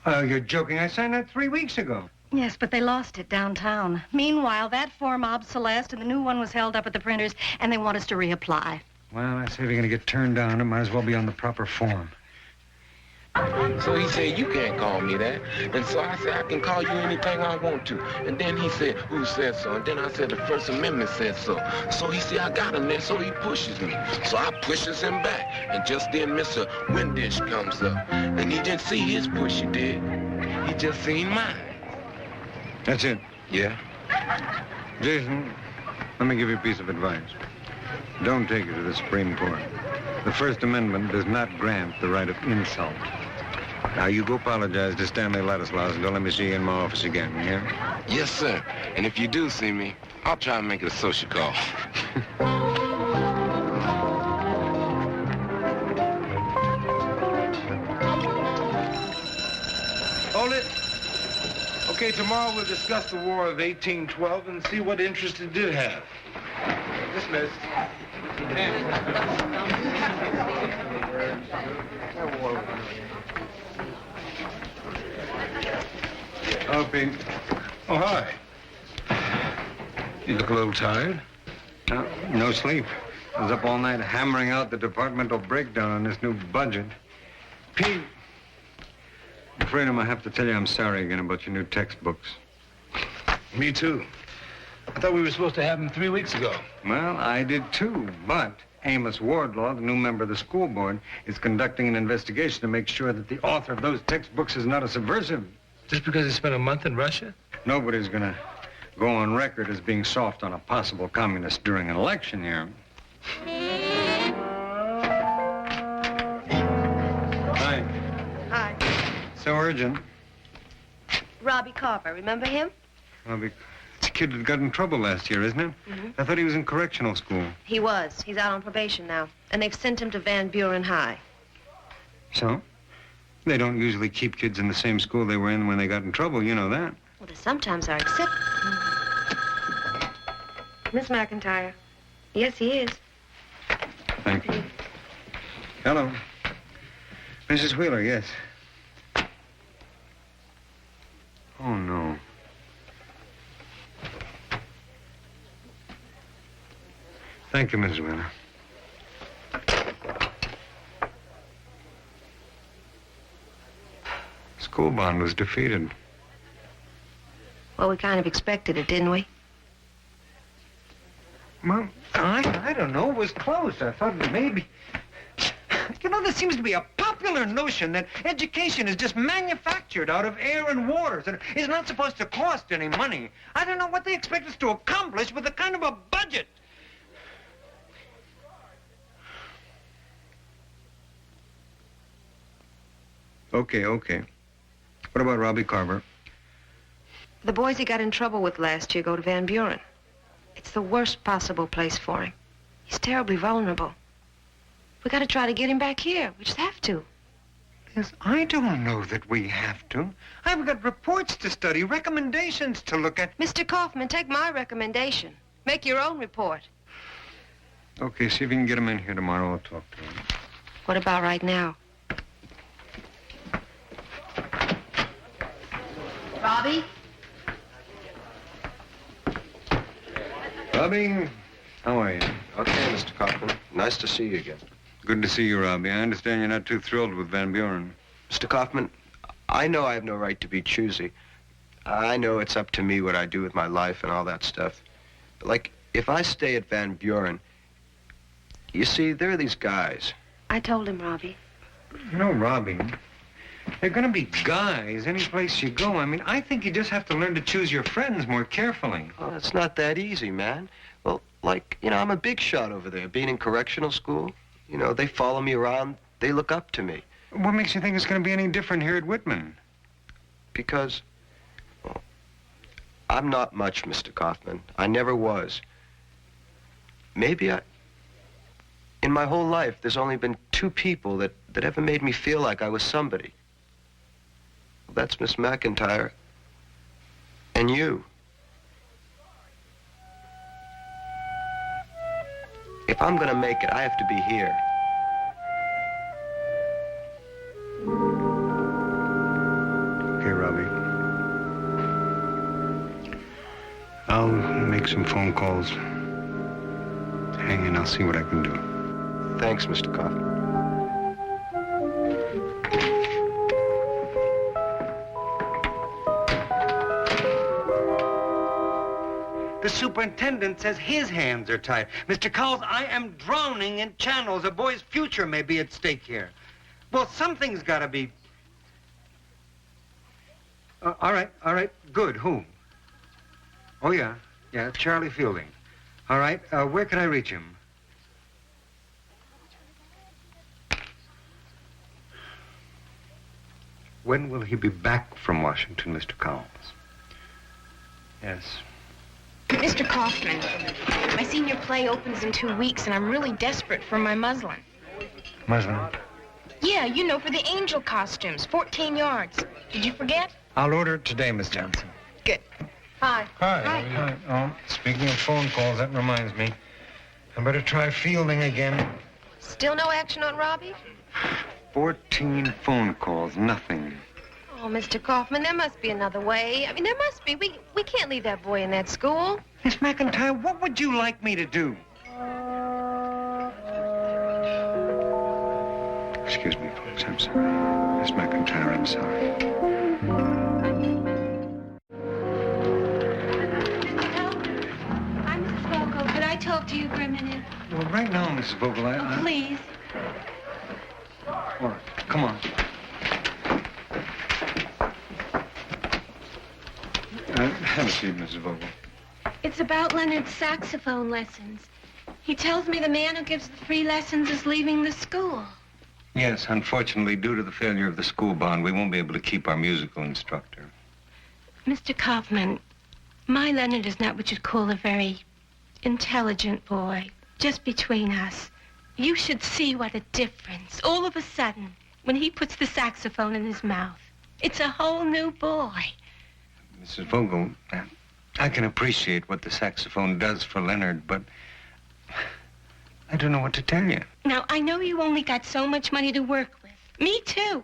Oh, you're joking. I signed that 3 weeks ago. Yes, but they lost it downtown. Meanwhile, that form obsolesced and the new one was held up at the printers, and they want us to reapply. Well, I say if you're going to get turned down, it might as well be on the proper form. So he said, you can't call me that. And so I said, I can call you anything I want to. And then he said, who said so? And then I said, the First Amendment said so. So he said, I got him there, so he pushes me. So I pushes him back. And just then Mr. Windish comes up. And he didn't see his push, he did. He just seen mine. That's it? Yeah. Jason, let me give you a piece of advice. Don't take it to the Supreme Court. The First Amendment does not grant the right of insult. Now, you go apologize to Stanley Ladislaus and don't let me see you in my office again, yeah? Yes, sir. And if you do see me, I'll try and make it a social call. Hold it. Okay, tomorrow we'll discuss the War of 1812 and see what interest it did have. Dismissed. Oh, Pete. Oh, hi. You look a little tired. No sleep. I was up all night hammering out the departmental breakdown on this new budget. Pete, I'm afraid I'm going to have to tell you I'm sorry again about your new textbooks. Me too. I thought we were supposed to have them 3 weeks ago. Well, I did too, but Amos Wardlaw, the new member of the school board, is conducting an investigation to make sure that the author of those textbooks is not a subversive. Just because he spent a month in Russia? Nobody's going to go on record as being soft on a possible communist during an election year. Hi. Hi. So urgent. Robbie Carver, remember him? It's a kid that got in trouble last year, isn't it? Mm-hmm. I thought he was in correctional school. He was. He's out on probation now. And they've sent him to Van Buren High. So? They don't usually keep kids in the same school they were in when they got in trouble. You know that. Well, they sometimes are except... Miss McIntyre. Yes, he is. Thank you. Hello. Mrs. Wheeler, yes. Oh, no. Thank you, Mrs. Wheeler. School bond was defeated. Well, we kind of expected it, didn't we? Well, I don't know. It was close. I thought maybe... You know, there seems to be a popular notion that education is just manufactured out of air and water, and is not supposed to cost any money. I don't know what they expect us to accomplish with a kind of a budget. Okay. What about Robbie Carver? The boys he got in trouble with last year go to Van Buren. It's the worst possible place for him. He's terribly vulnerable. We got to try to get him back here. We just have to. Yes, I don't know that we have to. I've got reports to study, recommendations to look at. Mr. Kaufman, take my recommendation. Make your own report. Okay, see if you can get him in here tomorrow. I'll talk to him. What about right now? Robbie? Robbie, how are you? Okay, Mr. Kaufman. Nice to see you again. Good to see you, Robbie. I understand you're not too thrilled with Van Buren. Mr. Kaufman, I know I have no right to be choosy. I know it's up to me what I do with my life and all that stuff. But like if I stay at Van Buren, you see, there are these guys. I told him, Robbie. No, Robbie. They're going to be guys any place you go. I mean, I think you just have to learn to choose your friends more carefully. Oh, it's not that easy, man. Well, like, you know, I'm a big shot over there, being in correctional school. You know, they follow me around. They look up to me. What makes you think it's going to be any different here at Whitman? Because, well, I'm not much, Mr. Kaufman. I never was. Maybe in my whole life, there's only been 2 people that ever made me feel like I was somebody. Well, that's Miss McIntyre and you. If I'm gonna make it, I have to be here. Okay, Robbie. I'll make some phone calls. Hang in, I'll see what I can do. Thanks, Mr. Kaufman. The superintendent says his hands are tied. Mr. Cowles, I am drowning in channels. A boy's future may be at stake here. Well, something's got to be... all right, good. Who? Oh, yeah, Charlie Fielding. All right, where can I reach him? When will he be back from Washington, Mr. Cowles? Yes. Mr. Kaufman, my senior play opens in 2 weeks, and I'm really desperate for my muslin. Muslin? Yeah, you know, for the angel costumes, 14 yards. Did you forget? I'll order it today, Miss Johnson. Good. Hi. Hi. Oh, speaking of phone calls, that reminds me. I better try Fielding again. Still no action on Robbie? 14 phone calls, nothing. Oh, Mr. Kaufman, there must be another way. I mean, there must be. We can't leave that boy in that school. Miss McIntyre, what would you like me to do? Excuse me, folks, I'm sorry. Miss McIntyre, I'm sorry. I'm Mrs. Vogel. Could I talk to you for a minute? Well, right now, Mrs. Vogel, Oh, please. All right, come on. Have a seat, Mrs. Vogel. It's about Leonard's saxophone lessons. He tells me the man who gives the free lessons is leaving the school. Yes, unfortunately, due to the failure of the school bond, we won't be able to keep our musical instructor. Mr. Kaufman, my Leonard is not what you'd call a very intelligent boy. Just between us. You should see what a difference, all of a sudden, when he puts the saxophone in his mouth. It's a whole new boy. Mrs. Vogel, I can appreciate what the saxophone does for Leonard, but I don't know what to tell you. Now, I know you only got so much money to work with. Me too.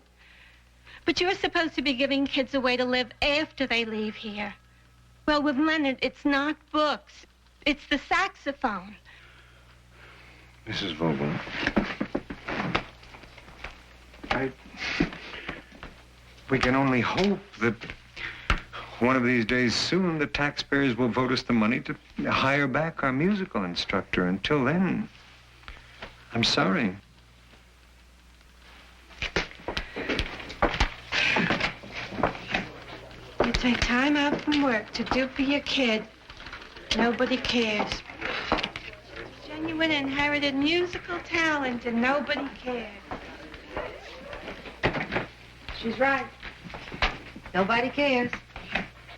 But you're supposed to be giving kids a way to live after they leave here. Well, with Leonard, it's not books. It's the saxophone. Mrs. Vogel, we can only hope that one of these days soon the taxpayers will vote us the money to hire back our musical instructor. Until then, I'm sorry. You take time out from work to do for your kid. Nobody cares. Genuine inherited musical talent, and nobody cares. She's right. Nobody cares.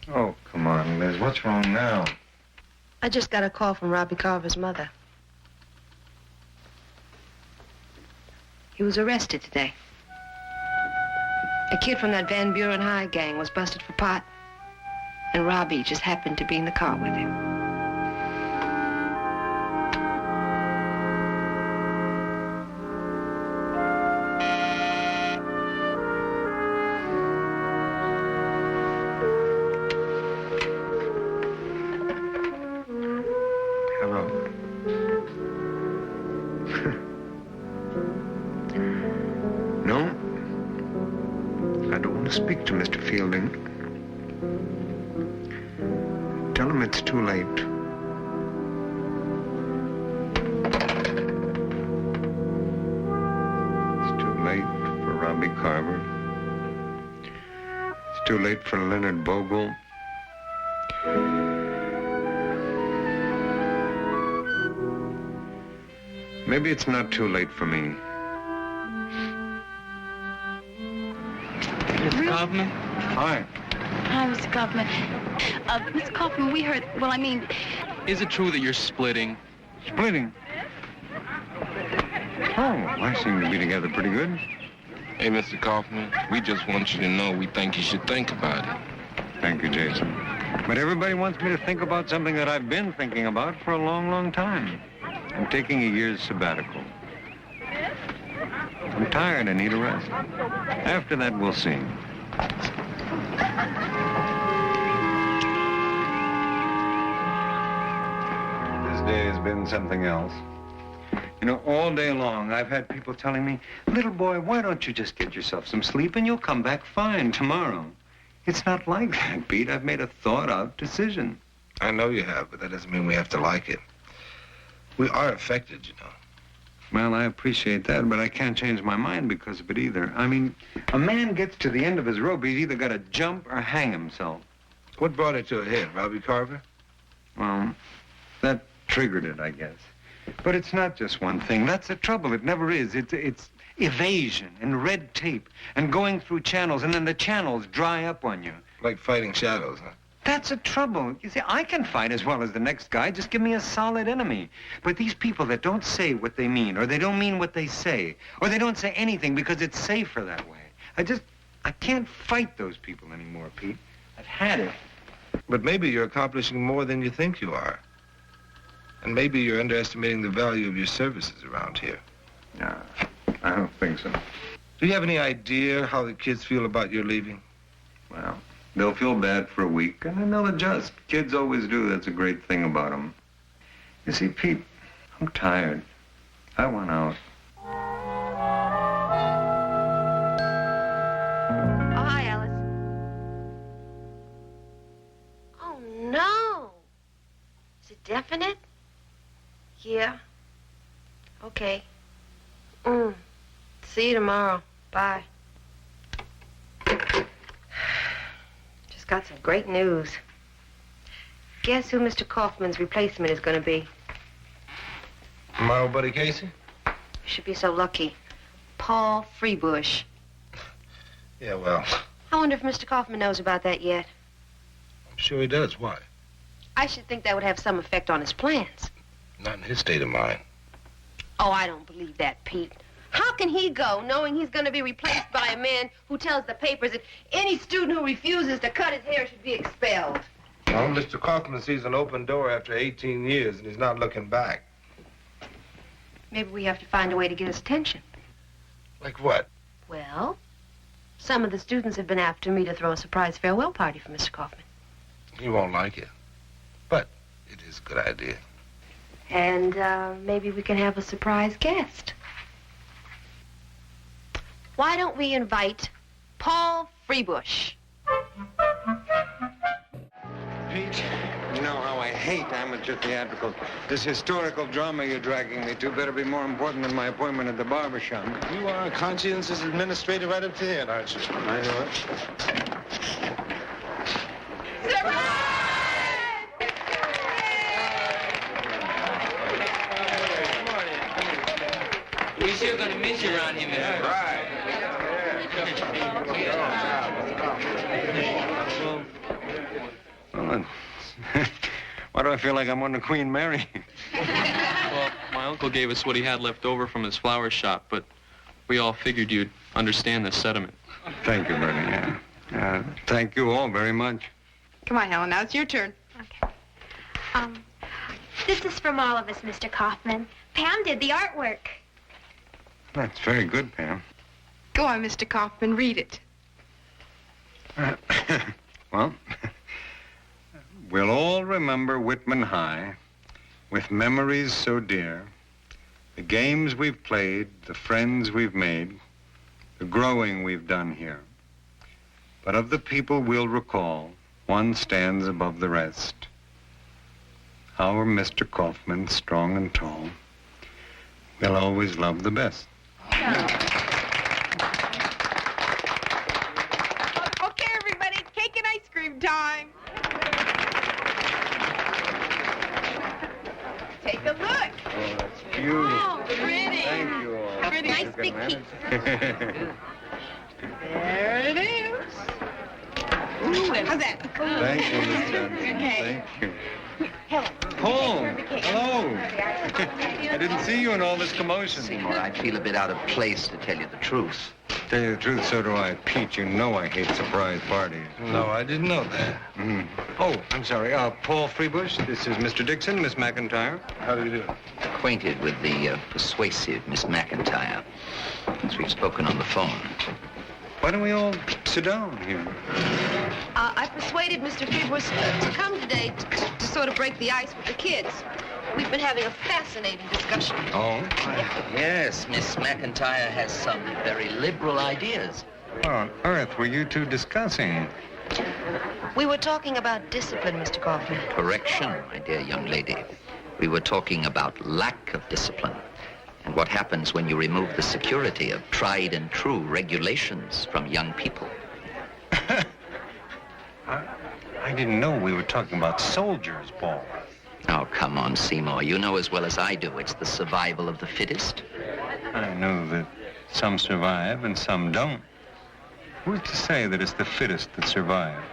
Oh, come on, Liz. What's wrong now? I just got a call from Robbie Carver's mother. He was arrested today. A kid from that Van Buren High gang was busted for pot, and Robbie just happened to be in the car with him. No? I don't want to speak to Mr. Fielding. Tell him it's too late. Robbie Carver. It's too late for Leonard Bogle. Maybe it's not too late for me. Mr. Kaufman? Hi. Hi, Mr. Kaufman. Mr. Kaufman, we heard, well, I mean... Is it true that you're splitting? Splitting? Oh, I seem to be together pretty good. Hey, Mr. Kaufman, we just want you to know we think you should think about it. Thank you, Jason. But everybody wants me to think about something that I've been thinking about for a long, long time. I'm taking a year's sabbatical. I'm tired. I need a rest. After that, we'll see. This day has been something else. You know, all day long, I've had people telling me, little boy, why don't you just get yourself some sleep and you'll come back fine tomorrow. It's not like that, Pete. I've made a thought-out decision. I know you have, but that doesn't mean we have to like it. We are affected, you know. Well, I appreciate that, but I can't change my mind because of it either. I mean, a man gets to the end of his rope, he's either got to jump or hang himself. What brought it to a head, Robbie Carver? Well, that triggered it, I guess. But it's not just one thing. That's the trouble. It never is. It's evasion and red tape and going through channels, and then the channels dry up on you. Like fighting shadows, huh? That's the trouble. You see, I can fight as well as the next guy. Just give me a solid enemy. But these people that don't say what they mean, or they don't mean what they say, or they don't say anything because it's safer that way. I can't fight those people anymore, Pete. I've had it. But maybe you're accomplishing more than you think you are. And maybe you're underestimating the value of your services around here. No, I don't think so. Do you have any idea how the kids feel about your leaving? Well, they'll feel bad for a week, and then they'll adjust. Kids always do. That's a great thing about them. You see, Pete, I'm tired. I want out. Oh, hi, Alice. Oh, no. Is it definite? Yeah. Okay. See you tomorrow. Bye. Just got some great news. Guess who Mr. Kaufman's replacement is going to be? My old buddy Casey? You should be so lucky. Paul Freebush. Yeah, well, I wonder if Mr. Kaufman knows about that yet. I'm sure he does. Why? I should think that would have some effect on his plans. Not in his state of mind. Oh, I don't believe that, Pete. How can he go knowing he's going to be replaced by a man who tells the papers that any student who refuses to cut his hair should be expelled? Well, Mr. Kaufman sees an open door after 18 years, and he's not looking back. Maybe we have to find a way to get his attention. Like what? Well, some of the students have been after me to throw a surprise farewell party for Mr. Kaufman. He won't like it. But it is a good idea. And maybe we can have a surprise guest. Why don't we invite Paul Freebush? Pete, you know how I hate amateur theatricals. This historical drama you're dragging me to better be more important than my appointment at the barber shop. You are a conscientious administrator right up to the end, aren't you? I know it. We sure gonna miss you around here, Mr. Right. Well, why do I feel like I'm on to Queen Mary? Well, my uncle gave us what he had left over from his flower shop, but we all figured you'd understand the sentiment. Thank you, Bernie. Yeah. Thank you all very much. Come on, Helen, now it's your turn. Okay. This is from all of us, Mr. Kaufman. Pam did the artwork. That's very good, Pam. Go on, Mr. Kaufman, read it. Well, we'll all remember Whitman High with memories so dear, the games we've played, the friends we've made, the growing we've done here. But of the people we'll recall, one stands above the rest. Our Mr. Kaufman, strong and tall, we'll always love the best. time. Take a look. Oh, that's beautiful. Oh, pretty. Thank you all. Pretty. Nice big piece. There it is. Ooh, how's that? Thank you, Miss Johnson. Okay. Thank you. Paul, hello. I didn't see you in all this commotion. Seymour, I feel a bit out of place, to tell you the truth. Tell you the truth, so do I. Pete, you know I hate surprise parties. No, I didn't know that. Mm. Oh, I'm sorry. Paul Freebush. This is Mr. Dixon, Miss McIntyre. How do you do? Acquainted with the persuasive Miss McIntyre, since we've spoken on the phone. Why don't we all sit down here? I persuaded Mr. Freebush to come today to sort of break the ice with the kids. We've been having a fascinating discussion. Oh? Yes, Miss McIntyre has some very liberal ideas. What on earth were you two discussing? We were talking about discipline, Mr. Kaufman. Correction, my dear young lady. We were talking about lack of discipline and what happens when you remove the security of tried and true regulations from young people. I didn't know we were talking about soldiers, Paul. Oh, come on, Seymour. You know as well as I do it's the survival of the fittest. I know that some survive and some don't. Who's to say that it's the fittest that survive?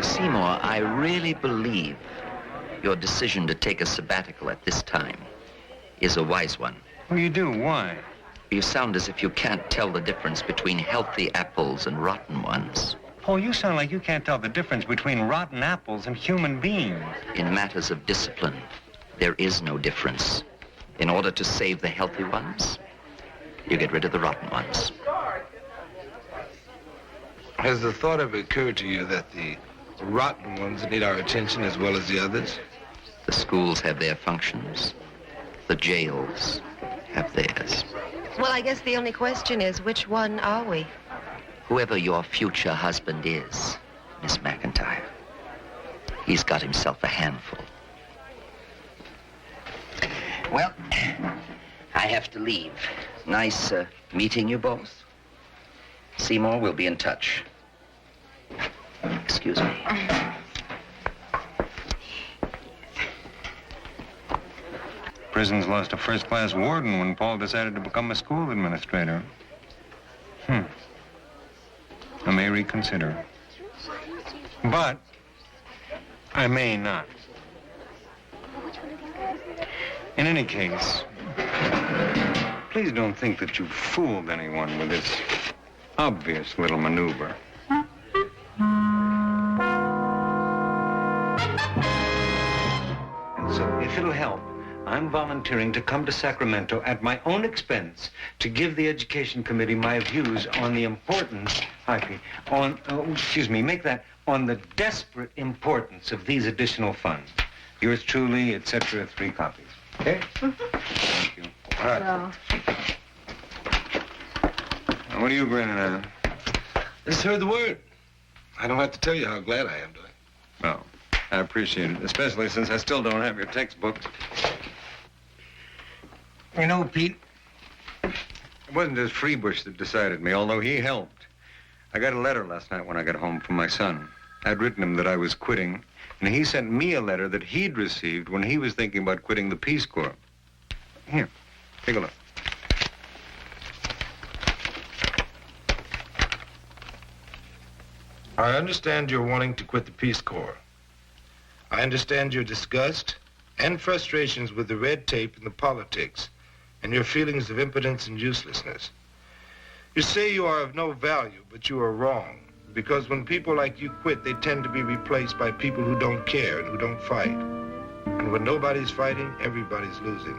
Seymour, I really believe your decision to take a sabbatical at this time is a wise one. Well, you do. Why? You sound as if you can't tell the difference between healthy apples and rotten ones. Paul, you sound like you can't tell the difference between rotten apples and human beings. In matters of discipline, there is no difference. In order to save the healthy ones, you get rid of the rotten ones. Has the thought ever occurred to you that the rotten ones need our attention as well as the others? The schools have their functions. The jails have theirs. Well, I guess the only question is, which one are we? Whoever your future husband is, Miss McIntyre, he's got himself a handful. Well, I have to leave. Nice meeting you both. Seymour, we'll be in touch. Excuse me. Prison's lost a first-class warden when Paul decided to become a school administrator. I may reconsider. But I may not. In any case, please don't think that you fooled anyone with this obvious little maneuver. And so, if it'll help, I'm volunteering to come to Sacramento at my own expense to give the Education Committee my views on the importance, on the desperate importance of these additional funds. Yours truly, etc., 3 copies. Okay? Thank you. All right. Well, Now, what are you grinning at? Just heard the word. I don't have to tell you how glad I am to it. Well, I appreciate it, especially since I still don't have your textbooks. You know, Pete, it wasn't just Freebush that decided me, although he helped. I got a letter last night when I got home from my son. I'd written him that I was quitting, and he sent me a letter that he'd received when he was thinking about quitting the Peace Corps. Here, take a look. I understand you're wanting to quit the Peace Corps. I understand your disgust and frustrations with the red tape and the politics, and your feelings of impotence and uselessness. You say you are of no value, but you are wrong, because when people like you quit, they tend to be replaced by people who don't care and who don't fight. And when nobody's fighting, everybody's losing.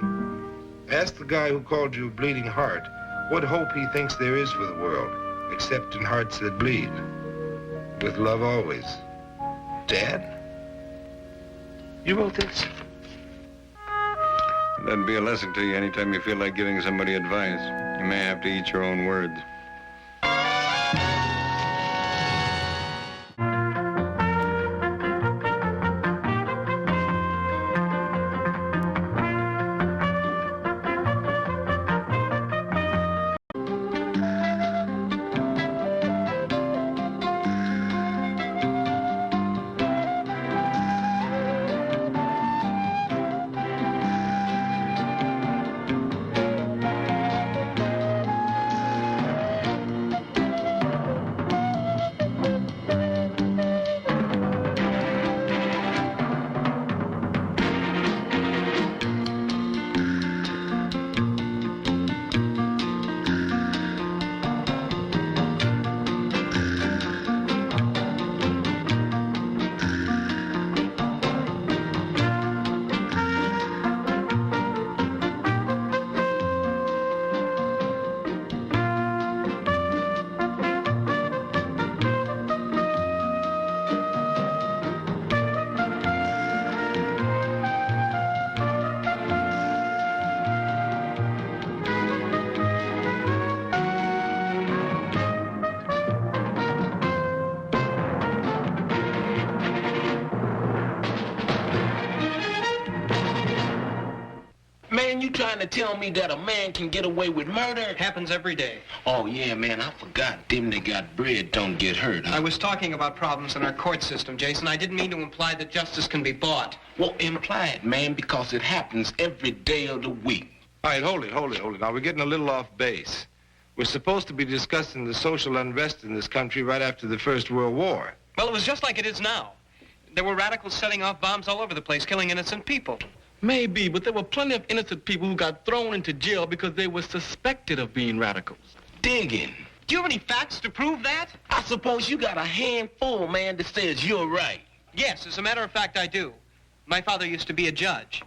Ask the guy who called you a bleeding heart what hope he thinks there is for the world, except in hearts that bleed. With love always. Dad? You wrote this? That'd be a lesson to you anytime you feel like giving somebody advice. You may have to eat your own words. Man, you trying to tell me that a man can get away with murder? Happens every day. Oh, yeah, man, I forgot. Them that got bread don't get hurt. I was talking about problems in our court system, Jason. I didn't mean to imply that justice can be bought. Well, imply it, man, because it happens every day of the week. All right, hold it. Now, we're getting a little off base. We're supposed to be discussing the social unrest in this country right after the First World War. Well, it was just like it is now. There were radicals setting off bombs all over the place, killing innocent people. Maybe, but there were plenty of innocent people who got thrown into jail because they were suspected of being radicals. Digging. Do you have any facts to prove that? I suppose you got a handful, man, that says you're right. Yes, as a matter of fact, I do. My father used to be a judge.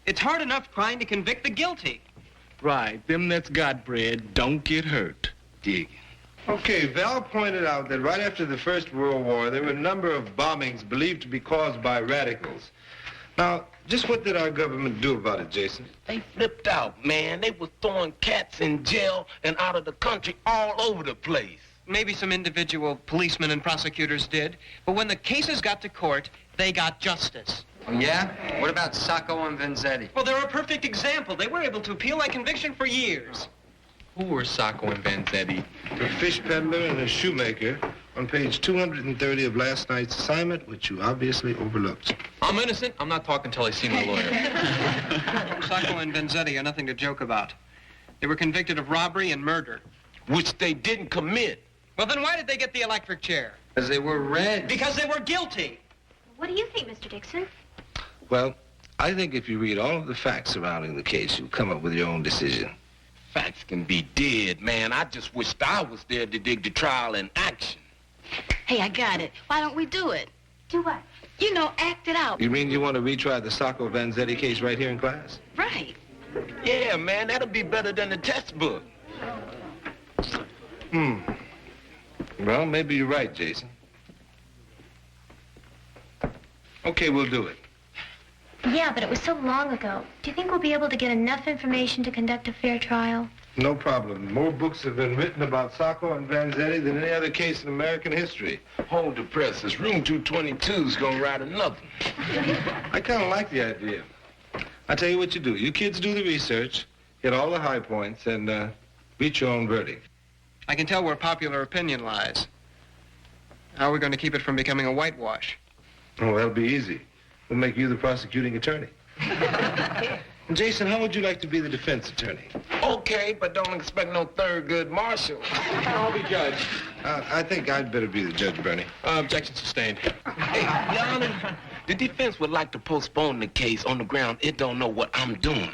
It's hard enough trying to convict the guilty. Right. Them that's got bread don't get hurt. Digging. Okay, Val pointed out that right after the First World War, there were a number of bombings believed to be caused by radicals. Now, just what did our government do about it, Jason? They flipped out, man. They were throwing cats in jail and out of the country all over the place. Maybe some individual policemen and prosecutors did, but when the cases got to court, they got justice. Oh, yeah? What about Sacco and Vanzetti? Well, they're a perfect example. They were able to appeal that conviction for years. Who were Sacco and Vanzetti? A fish peddler and a shoemaker on page 230 of last night's assignment, which you obviously overlooked. I'm innocent. I'm not talking till I see my lawyer. Sacco and Vanzetti are nothing to joke about. They were convicted of robbery and murder. Which they didn't commit. Well, then why did they get the electric chair? Because they were red. Because they were guilty. What do you think, Mr. Dixon? Well, I think if you read all of the facts surrounding the case, you'll come up with your own decision. Facts can be dead, man. I just wished I was there to dig the trial in action. Hey, I got it. Why don't we do it? Do what? You know, act it out. You mean you want to retry the Sacco Vanzetti case right here in class? Right. Yeah, man, that'll be better than the textbook. Well, maybe you're right, Jason. Okay, we'll do it. Yeah, but it was so long ago. Do you think we'll be able to get enough information to conduct a fair trial? No problem. More books have been written about Sacco and Vanzetti than any other case in American history. Hold the presses. Room 222's gonna write another. I kind of like the idea. I tell you what you do. You kids do the research, hit all the high points, and reach your own verdict. I can tell where popular opinion lies. How are we going to keep it from becoming a whitewash? Oh, that'll be easy. We'll make you the prosecuting attorney. Jason, how would you like to be the defense attorney? Okay, but don't expect no Thurgood Marshall. I'll be judge. I think I'd better be the judge, Bernie. Objection sustained. Hey, Your Honor, the defense would like to postpone the case on the ground it don't know what I'm doing.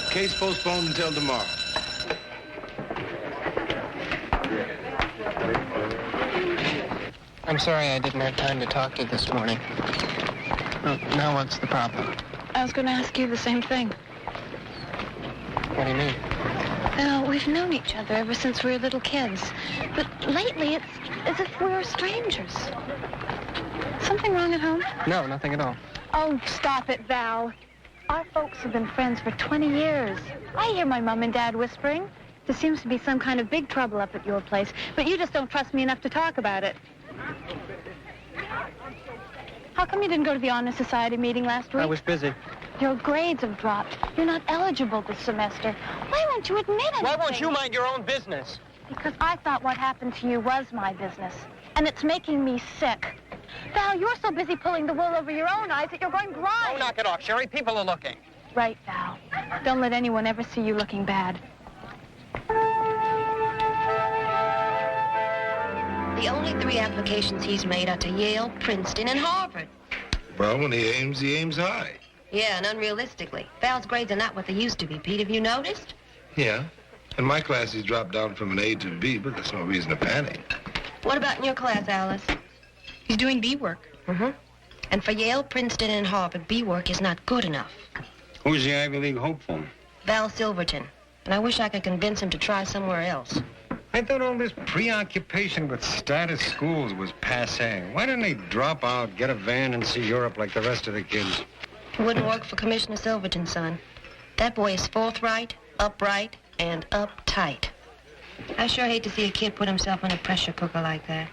Case postponed until tomorrow. I'm sorry I didn't have time to talk to you this morning. Now what's the problem? I was going to ask you the same thing. What do you mean? Well, we've known each other ever since we were little kids. But lately, it's as if we were strangers. Something wrong at home? No, nothing at all. Oh, stop it, Val. Our folks have been friends for 20 years. I hear my mom and dad whispering. There seems to be some kind of big trouble up at your place, but you just don't trust me enough to talk about it. How come you didn't go to the Honor Society meeting last week? I was busy. Your grades have dropped. You're not eligible this semester. Why won't you admit it? Why won't you mind your own business? Because I thought what happened to you was my business, and it's making me sick. Val, you're so busy pulling the wool over your own eyes that you're going blind. Oh, knock it off, Sherry. People are looking. Right, Val. Don't let anyone ever see you looking bad. The only 3 applications he's made are to Yale, Princeton, and Harvard. Well, when he aims high. Yeah, and unrealistically. Val's grades are not what they used to be, Pete. Have you noticed? Yeah. In my class, he's dropped down from an A to a B, but that's no reason to panic. What about in your class, Alice? He's doing B work. Mm-hmm. And for Yale, Princeton, and Harvard, B work is not good enough. Who's the Ivy League hopeful? Val Silverton. And I wish I could convince him to try somewhere else. I thought all this preoccupation with status schools was passé. Why didn't he drop out, get a van, and see Europe like the rest of the kids? It wouldn't work for Commissioner Silverton, son. That boy is forthright, upright, and uptight. I sure hate to see a kid put himself in a pressure cooker like that.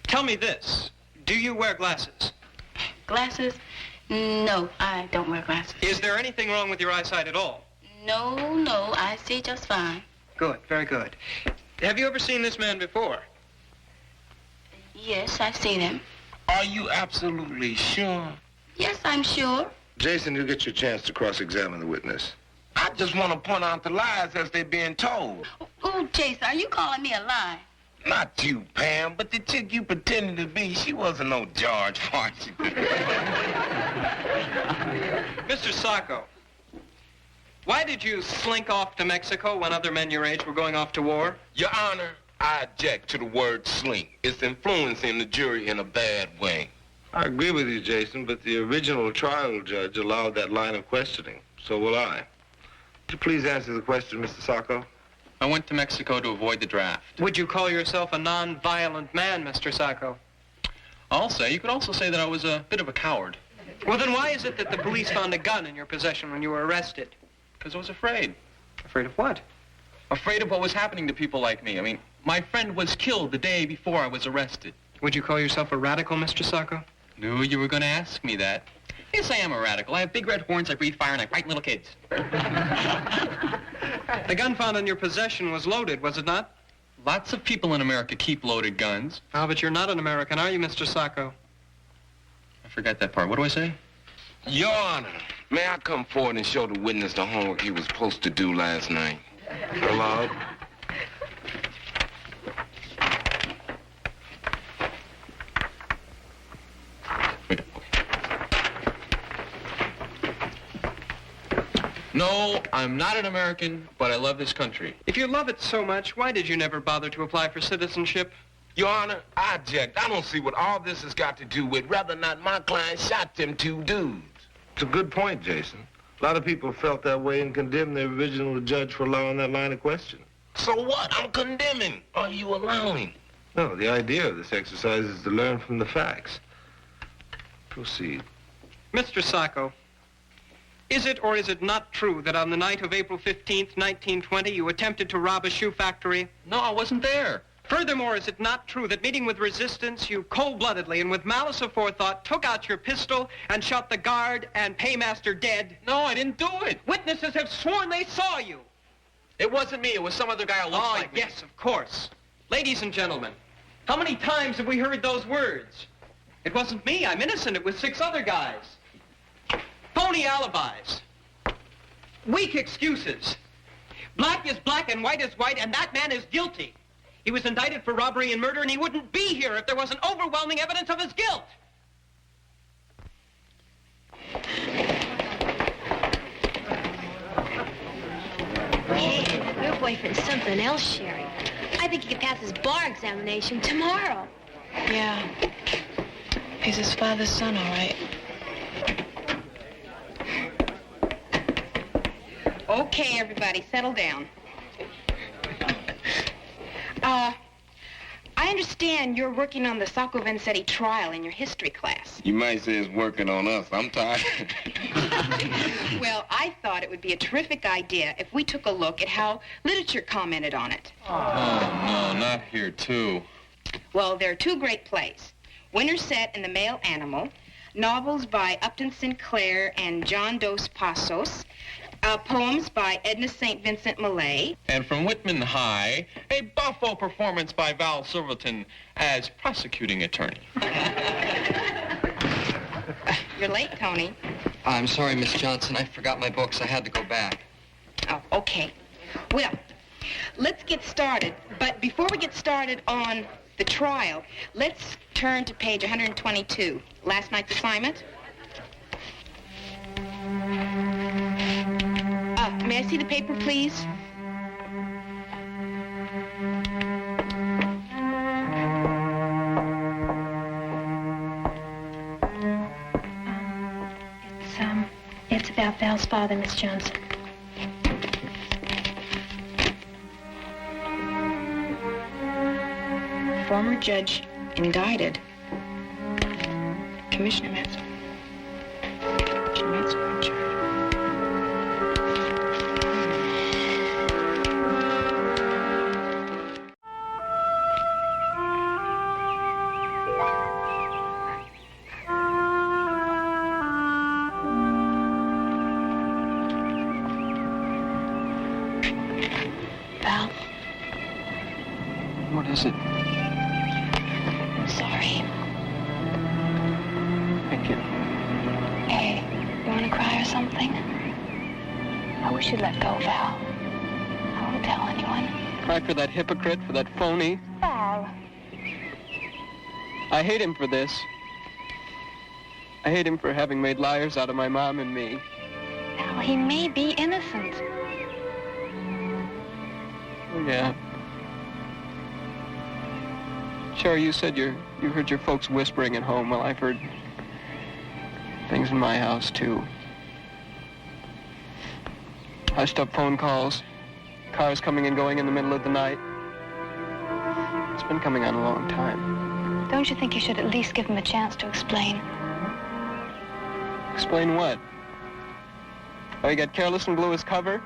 Tell me this. Do you wear glasses? Glasses? No, I don't wear glasses. Is there anything wrong with your eyesight at all? No, I see just fine. Good, very good. Have you ever seen this man before? Yes, I've seen him. Are you absolutely sure? Yes, I'm sure. Jason, you get your chance to cross-examine the witness. I just want to point out the lies as they're being told. Oh, Jason, are you calling me a lie? Not you, Pam, but the chick you pretended to be, she wasn't no George Washington. Mr. Sacco, why did you slink off to Mexico when other men your age were going off to war? Your Honor, I object to the word slink. It's influencing the jury in a bad way. I agree with you, Jason, but the original trial judge allowed that line of questioning. So will I. Would you please answer the question, Mr. Sacco? I went to Mexico to avoid the draft. Would you call yourself a non-violent man, Mr. Sacco? I'll say. You could also say that I was a bit of a coward. Well, then why is it that the police found a gun in your possession when you were arrested? Because I was afraid. Afraid of what? Afraid of what was happening to people like me. I mean, my friend was killed the day before I was arrested. Would you call yourself a radical, Mr. Sacco? Knew you were going to ask me that. Yes, I am a radical. I have big red horns, I breathe fire, and I frighten little kids. The gun found in your possession was loaded, was it not? Lots of people in America keep loaded guns. Ah, but you're not an American, are you, Mr. Sacco? I forgot that part. What do I say? Your Honor, may I come forward and show the witness the homework he was supposed to do last night? Allowed. No, I'm not an American, but I love this country. If you love it so much, why did you never bother to apply for citizenship? Your Honor, I object. I don't see what all this has got to do with whether or not my client shot them two dudes. It's a good point, Jason. A lot of people felt that way and condemned the original judge for allowing that line of question. So what? I'm condemning. Are you allowing? No, the idea of this exercise is to learn from the facts. Proceed. Mr. Sacco, is it or is it not true that on the night of April 15th, 1920, you attempted to rob a shoe factory? No, I wasn't there. Furthermore, is it not true that meeting with resistance, you cold-bloodedly and with malice aforethought took out your pistol and shot the guard and paymaster dead? No, I didn't do it. Witnesses have sworn they saw you. It wasn't me. It was some other guy who looks like me. Yes, of course. Ladies and gentlemen, how many times have we heard those words? It wasn't me. I'm innocent. It was 6 other guys. Phony alibis. Weak excuses. Black is black and white is white, and that man is guilty. He was indicted for robbery and murder, and he wouldn't be here if there wasn't overwhelming evidence of his guilt. Hey, your boyfriend's something else, Sherry. I think he could pass his bar examination tomorrow. Yeah. He's his father's son, all right. Okay, everybody, settle down. I understand you're working on the Sacco Vanzetti trial in your history class. You might say it's working on us. I'm tired. Well, I thought it would be a terrific idea if we took a look at how literature commented on it. Oh, no, not here, too. Well, there are 2 great plays. Winterset and the Male Animal, novels by Upton Sinclair and John Dos Passos, poems by Edna St. Vincent Millay. And from Whitman High, a Buffo performance by Val Silverton as prosecuting attorney. You're late, Tony. I'm sorry, Miss Johnson. I forgot my books. I had to go back. Oh, okay. Well, let's get started. But before we get started on the trial, let's turn to page 122. Last night's assignment. May I see the paper, please? It's about Val's father, Miss Johnson. Former judge indicted. Commissioner Metzger. Commissioner Metzger in charge. is it? Sorry. Thank you. Hey, you want to cry or something? I wish you'd let go, Val. I won't tell anyone. Cry for that hypocrite, for that phony. Val. I hate him for this. I hate him for having made liars out of my mom and me. Val, he may be innocent. Oh, yeah. Sherry, you said you heard your folks whispering at home. Well, I've heard things in my house, too. Hushed up phone calls, cars coming and going in the middle of the night. It's been coming on a long time. Don't you think you should at least give him a chance to explain? Explain what? Oh, he got careless and blew his cover?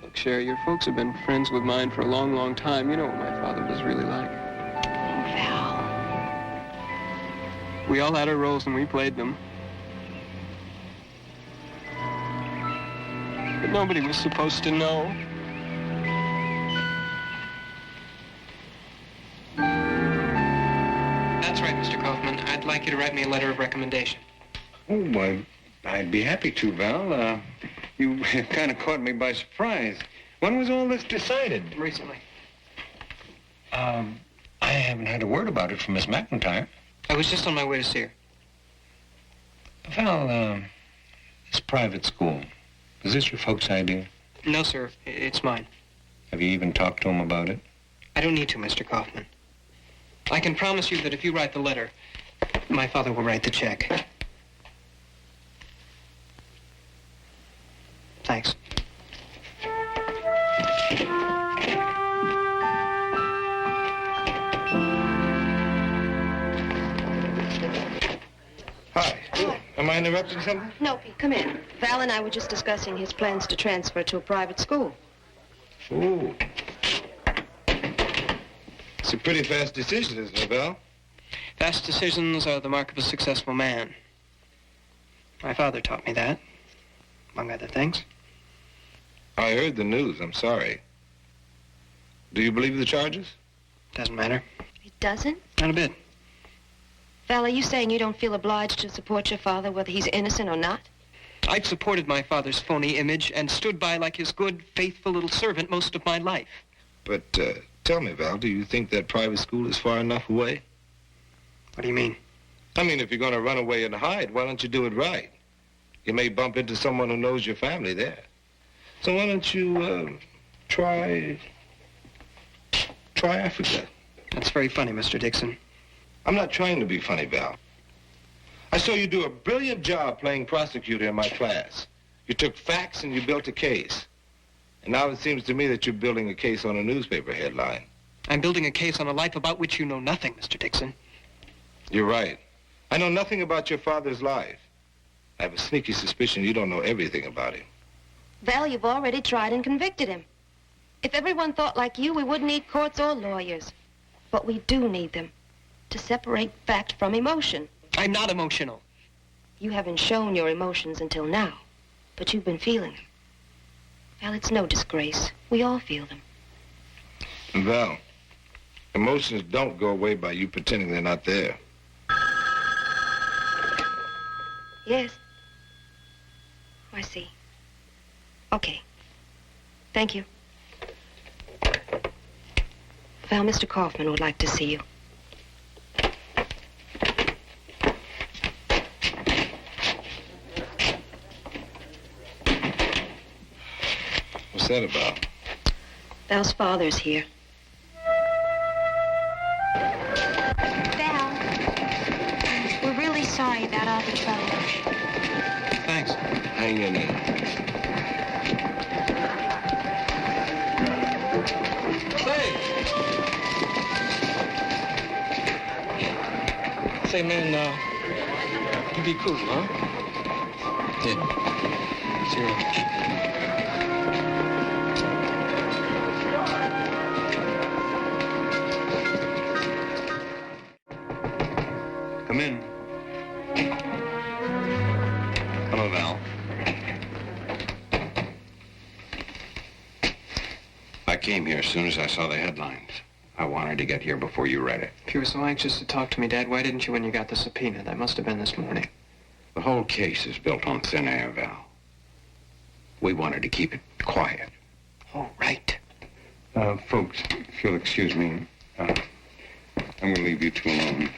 Look, Sherry, your folks have been friends with mine for a long, long time. You know what my father was really like. Oh, Val. We all had our roles and we played them. But nobody was supposed to know. That's right, Mr. Kaufman. I'd like you to write me a letter of recommendation. Oh, I'd be happy to, Val. You kind of caught me by surprise. When was all this decided? Recently. I haven't had a word about it from Miss McIntyre. I was just on my way to see her. Val, this private school, is this your folks' idea? No, sir. It's mine. Have you even talked to them about it? I don't need to, Mr. Kaufman. I can promise you that if you write the letter, my father will write the check. Thanks. Hi. Am I interrupting something? No, Pete, come in. Val and I were just discussing his plans to transfer to a private school. Ooh. It's a pretty fast decision, isn't it, Val? Fast decisions are the mark of a successful man. My father taught me that, among other things. I heard the news. I'm sorry. Do you believe the charges? Doesn't matter. It doesn't? Not a bit. Val, are you saying you don't feel obliged to support your father, whether he's innocent or not? I've supported my father's phony image and stood by like his good, faithful little servant most of my life. But, tell me, Val, do you think that private school is far enough away? What do you mean? I mean, if you're going to run away and hide, why don't you do it right? You may bump into someone who knows your family there. So why don't you, try Africa? That's very funny, Mr. Dixon. I'm not trying to be funny, Val. I saw you do a brilliant job playing prosecutor in my class. You took facts and you built a case. And now it seems to me that you're building a case on a newspaper headline. I'm building a case on a life about which you know nothing, Mr. Dixon. You're right. I know nothing about your father's life. I have a sneaky suspicion you don't know everything about him. Val, you've already tried and convicted him. If everyone thought like you, we wouldn't need courts or lawyers. But we do need them to separate fact from emotion. I'm not emotional. You haven't shown your emotions until now, but you've been feeling them. Val, it's no disgrace. We all feel them. Val, emotions don't go away by you pretending they're not there. Yes. I see. Okay. Thank you. Val, Mr. Kaufman would like to see you. What's that about? Val's father's here. Val, we're really sorry about all the trouble. Thanks. Hang in there. Say, man, you be cool, huh? Did. Zero. Come in. Hello, Val. I came here as soon as I saw the headlines. I wanted to get here before you read it. If you were so anxious to talk to me, Dad, why didn't you when you got the subpoena? That must have been this morning. The whole case is built on thin air, Val. We wanted to keep it quiet. Oh, right. Folks, if you'll excuse me, I'm going to leave you two alone.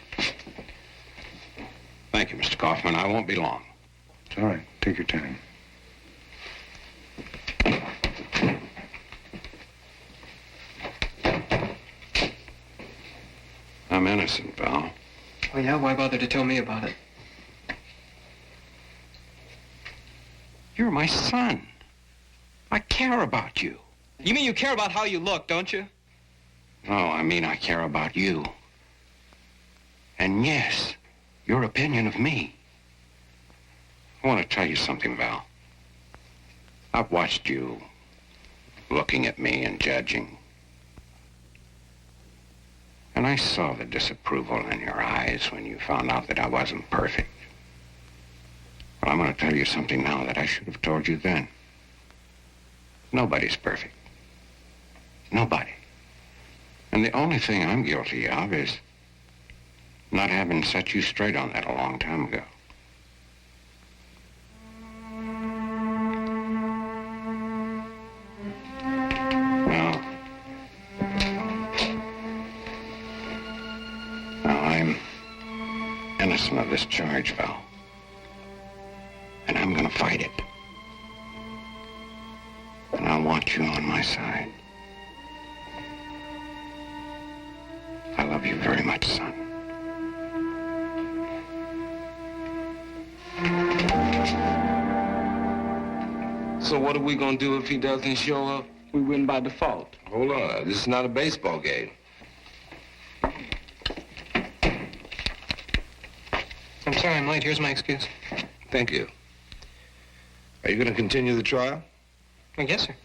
Thank you, Mr. Kaufman. I won't be long. It's all right. Take your time. I'm innocent, Val. Oh, yeah? Why bother to tell me about it? You're my son. I care about you. You mean you care about how you look, don't you? No, I mean I care about you. And yes, your opinion of me. I want to tell you something, Val. I've watched you looking at me and judging. And I saw the disapproval in your eyes when you found out that I wasn't perfect. But I'm going to tell you something now that I should have told you then. Nobody's perfect. Nobody. And the only thing I'm guilty of is not having set you straight on that a long time ago. Now, I'm innocent of this charge, Val. And I'm gonna fight it. And I want you on my side. I love you very much, son. So what are we gonna do if he doesn't show up? We win by default. Hold on, this is not a baseball game. I'm sorry I'm late. Here's my excuse. Thank you. Are you gonna continue the trial? Oh, yes, sir.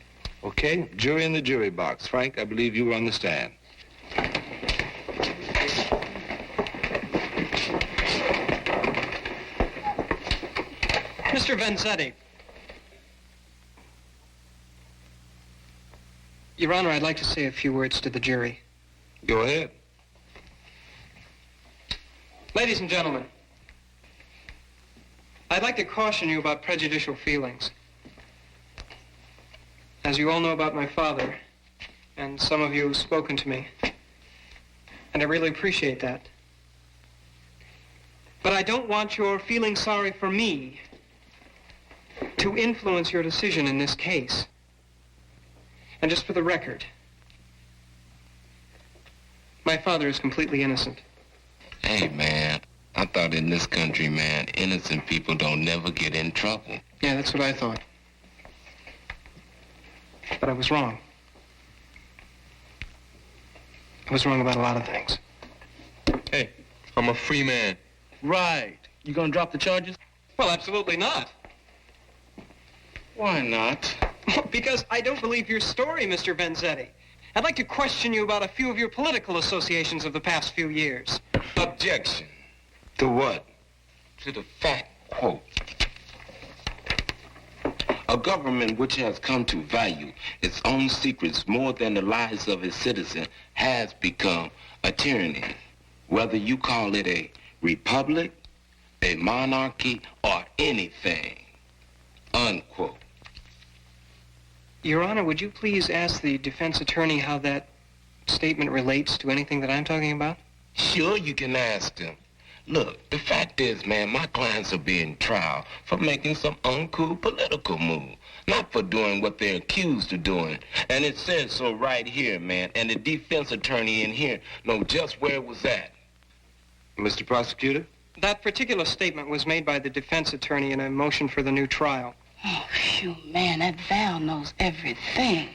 Okay, jury in the jury box. Frank, I believe you were on the stand. Mr. Vanzetti. Your Honor, I'd like to say a few words to the jury. Go ahead. Ladies and gentlemen, I'd like to caution you about prejudicial feelings. As you all know about my father, and some of you have spoken to me, and I really appreciate that. But I don't want your feeling sorry for me to influence your decision in this case. And just for the record, my father is completely innocent. Hey, man, I thought in this country, man, innocent people don't never get in trouble. Yeah, that's what I thought. But I was wrong. I was wrong about a lot of things. Hey, I'm a free man. Right. You gonna drop the charges? Well, absolutely not. Why not? Because I don't believe your story, Mr. Vanzetti. I'd like to question you about a few of your political associations of the past few years. Objection. To what? To the fact, quote, a government which has come to value its own secrets more than the lives of its citizens has become a tyranny. Whether you call it a republic, a monarchy, or anything, unquote. Your Honor, would you please ask the defense attorney how that statement relates to anything that I'm talking about? Sure, you can ask him. Look, the fact is, man, my clients are being tried for making some uncool political move, not for doing what they're accused of doing. And it says so right here, man, and the defense attorney in here know just where it was at. Mr. Prosecutor? That particular statement was made by the defense attorney in a motion for the new trial. Oh, phew, man, that Val knows everything.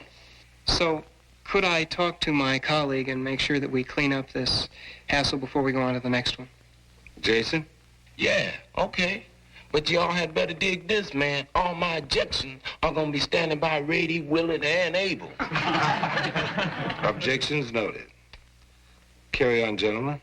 So, could I talk to my colleague and make sure that we clean up this hassle before we go on to the next one? Jason? Yeah, okay. But y'all had better dig this, man. All my objections are gonna be standing by ready, willing, and able. Objections noted. Carry on, gentlemen.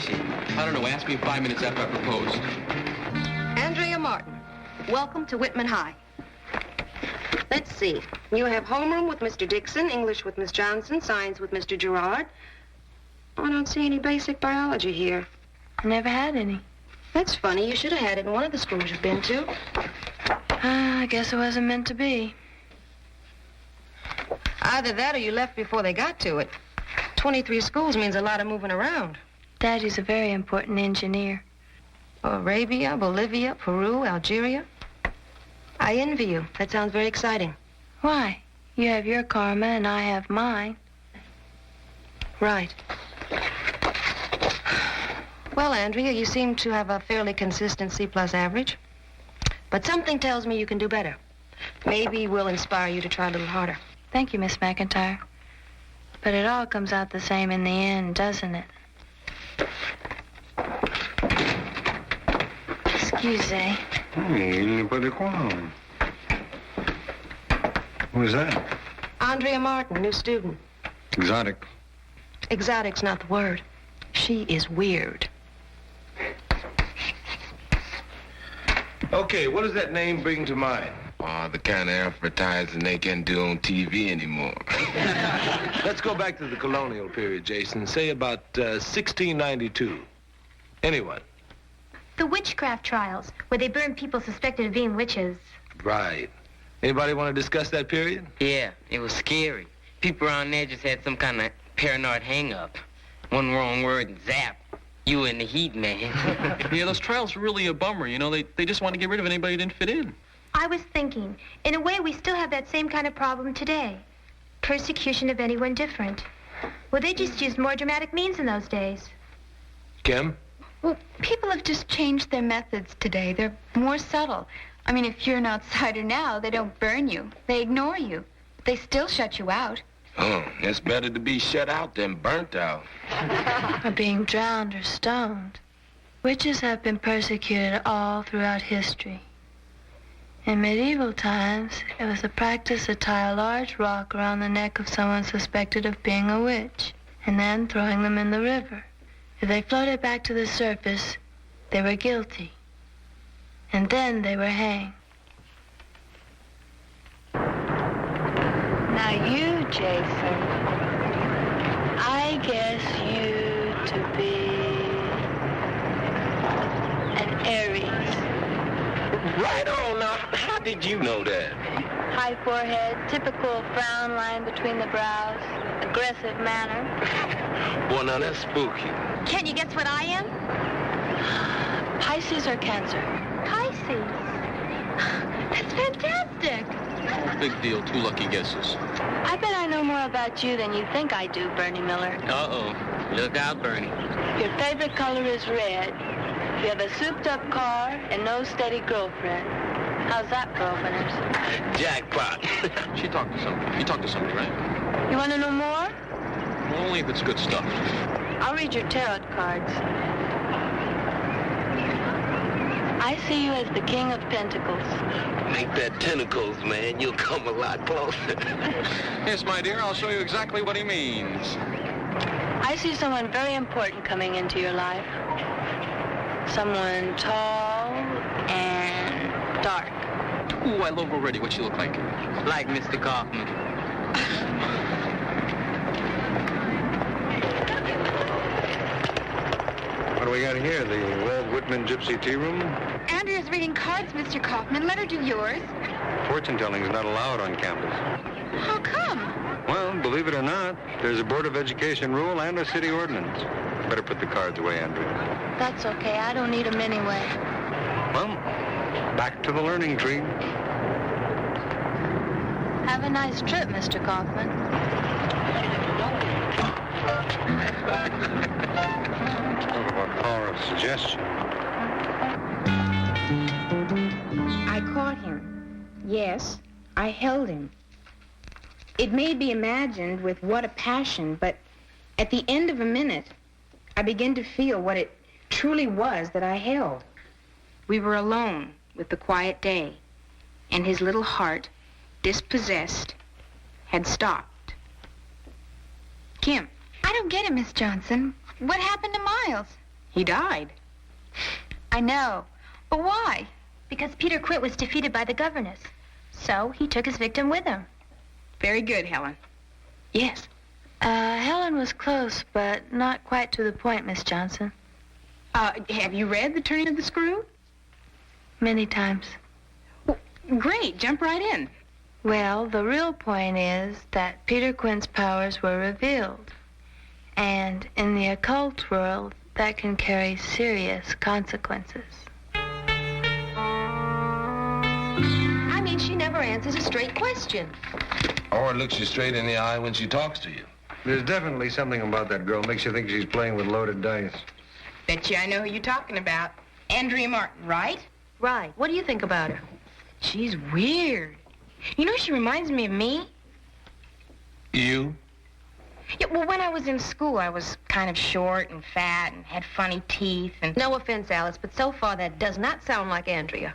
she? I don't know. Ask me in 5 minutes after I propose. Andrea Martin, welcome to Whitman High. Let's see. You have homeroom with Mr. Dixon, English with Miss Johnson, science with Mr. Gerard. I don't see any basic biology here. I never had any. That's funny. You should have had it in one of the schools you've been to. I guess it wasn't meant to be. Either that or you left before they got to it. 23 schools means a lot of moving around. Daddy's a very important engineer. Arabia, Bolivia, Peru, Algeria. I envy you. That sounds very exciting. Why? You have your karma and I have mine. Right. Well, Andrea, you seem to have a fairly consistent C+ average. But something tells me you can do better. Maybe we'll inspire you to try a little harder. Thank you, Miss McIntyre. But it all comes out the same in the end, doesn't it? Excusez. Il pas de quoi. Who is that? Andrea Martin, new student. Exotic. Exotic's not the word. She is weird. Okay, what does that name bring to mind? The kind of advertising they can do on TV anymore. Let's go back to the colonial period, Jason. Say about 1692. Anyone? The witchcraft trials, where they burned people suspected of being witches. Right. Anybody want to discuss that period? Yeah, it was scary. People around there just had some kind of paranoid hang-up. One wrong word and zap. You in the heat, man. Yeah, those trials were really a bummer. You know, they just want to get rid of anybody who didn't fit in. I was thinking, in a way, we still have that same kind of problem today. Persecution of anyone different. Well, they just used more dramatic means in those days. Kim? Well, people have just changed their methods today. They're more subtle. I mean, if you're an outsider now, they don't burn you. They ignore you. But they still shut you out. Oh, it's better to be shut out than burnt out. Or being drowned or stoned. Witches have been persecuted all throughout history. In medieval times, it was the practice to tie a large rock around the neck of someone suspected of being a witch, and then throwing them in the river. If they floated back to the surface, they were guilty. And then they were hanged. Now you, Jason, I guess you to be an Aries. Right on. Now, how did you know that? High forehead, typical frown line between the brows, aggressive manner. Boy, now that's spooky. Can't you guess what I am? Pisces or Cancer? Pisces. That's fantastic. Oh, big deal. 2 lucky guesses. I bet I know more about you than you think I do, Bernie Miller. Uh-oh. Look out, Bernie. Your favorite color is red. You have a souped-up car and no steady girlfriend. How's that for openers? Jackpot. She talked to somebody. You talked to somebody, right? You want to know more? Well, only if it's good stuff. I'll read your tarot cards. I see you as the King of Pentacles. Make that tentacles, man. You'll come a lot closer. Yes, my dear, I'll show you exactly what he means. I see someone very important coming into your life. Someone tall and dark. Ooh, I love already what you look like. Like Mr. Kaufman. What do we got here? The Walt Whitman Gypsy Tea Room? Andrea's reading cards, Mr. Kaufman. Let her do yours. Fortune telling is not allowed on campus. How come? Well, believe it or not, there's a Board of Education rule and a city ordinance. Better put the cards away, Andrea. That's okay. I don't need them anyway. Well, back to the learning tree. Have a nice trip, Mr. Kaufman. Talk about power of suggestion. I caught him. Yes, I held him. It may be imagined with what a passion, but at the end of a minute, I began to feel what it truly was that I held. We were alone with the quiet day, and his little heart, dispossessed, had stopped. Kim. I don't get it, Miss Johnson. What happened to Miles? He died. I know. But why? Because Peter Quint was defeated by the governess. So he took his victim with him. Very good, Helen. Yes. Helen was close, but not quite to the point, Miss Johnson. Have you read The Turning of the Screw? Many times. Well, great. Jump right in. Well, the real point is that Peter Quint's powers were revealed. And in the occult world, that can carry serious consequences. I mean, she never answers a straight question. Or looks you straight in the eye when she talks to you. There's definitely something about that girl. Makes you think she's playing with loaded dice. Bet you I know who you're talking about. Andrea Martin, right? Right. What do you think about her? She's weird. You know, she reminds me of me. You? Yeah, well, when I was in school, I was kind of short and fat and had funny teeth and... No offense, Alice, but so far that does not sound like Andrea.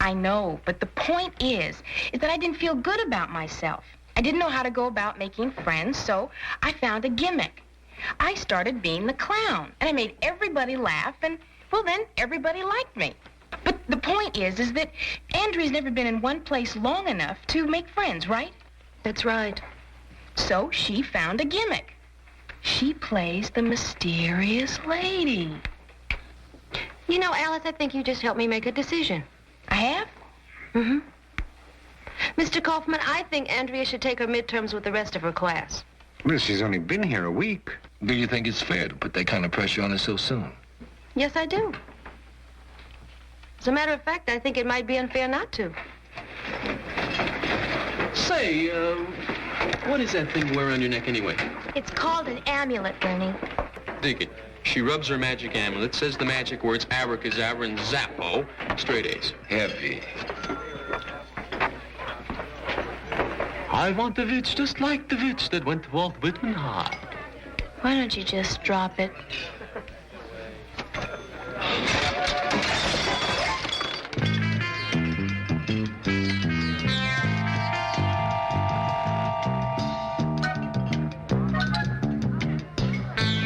I know, but the point is that I didn't feel good about myself. I didn't know how to go about making friends, so I found a gimmick. I started being the clown, and I made everybody laugh, and, well, then everybody liked me. But the point is that Andrea's never been in one place long enough to make friends, right? That's right. So she found a gimmick. She plays the mysterious lady. You know, Alice, I think you just helped me make a decision. I have? Mm-hmm. Mr. Kaufman, I think Andrea should take her midterms with the rest of her class. Well, she's only been here a week. Do you think it's fair to put that kind of pressure on her so soon? Yes, I do. As a matter of fact, I think it might be unfair not to. Say, what is that thing you wear around your neck anyway? It's called an amulet, Bernie. Dig it. She rubs her magic amulet, says the magic words abracadabra and zappo, straight A's. Heavy. I want a witch just like the witch that went to Walt Whitman High. Why don't you just drop it?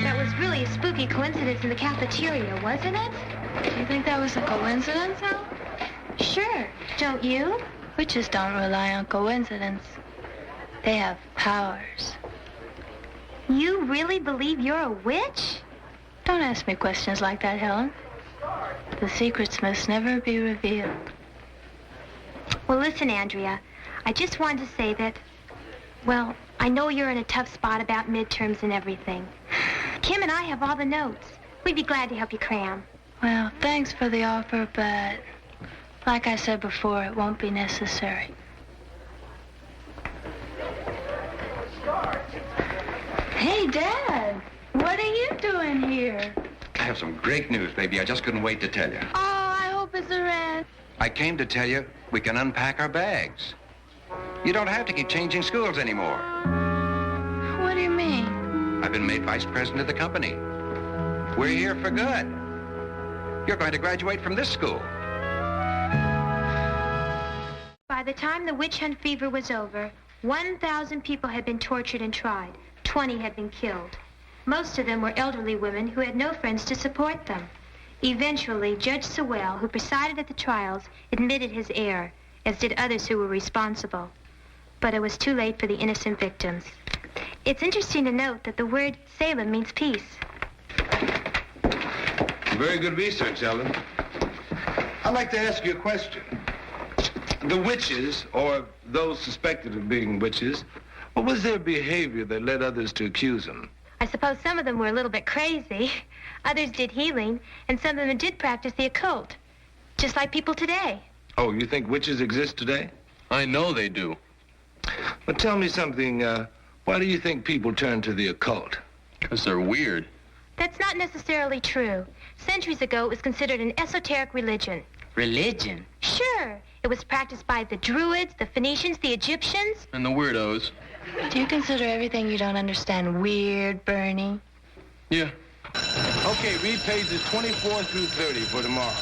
That was really a spooky coincidence in the cafeteria, wasn't it? Do you think that was a coincidence, Al? Sure. Don't you? Witches don't rely on coincidence. They have powers. You really believe you're a witch? Don't ask me questions like that, Helen. The secrets must never be revealed. Well, listen, Andrea. I just wanted to say that, well, I know you're in a tough spot about midterms and everything. Kim and I have all the notes. We'd be glad to help you cram. Well, thanks for the offer, but like I said before, it won't be necessary. Hey, Dad, what are you doing here? I have some great news, baby. I just couldn't wait to tell you. Oh, I hope it's a rent. I came to tell you we can unpack our bags. You don't have to keep changing schools anymore. What do you mean? I've been made vice president of the company. We're here for good. You're going to graduate from this school. By the time the witch hunt fever was over, 1,000 people had been tortured and tried. 20 had been killed. Most of them were elderly women who had no friends to support them. Eventually, Judge Sewell, who presided at the trials, admitted his error, as did others who were responsible. But it was too late for the innocent victims. It's interesting to note that the word Salem means peace. Very good research, Ellen. I'd like to ask you a question. The witches, or those suspected of being witches, what was their behavior that led others to accuse them? I suppose some of them were a little bit crazy. Others did healing, and some of them did practice the occult. Just like people today. Oh, you think witches exist today? I know they do. But tell me something, why do you think people turn to the occult? Because they're weird. That's not necessarily true. Centuries ago, it was considered an esoteric religion. Religion? Sure. It was practiced by the Druids, the Phoenicians, the Egyptians. And the weirdos. Do you consider everything you don't understand weird, Bernie? Yeah. Okay, read pages 24 through 30 for tomorrow.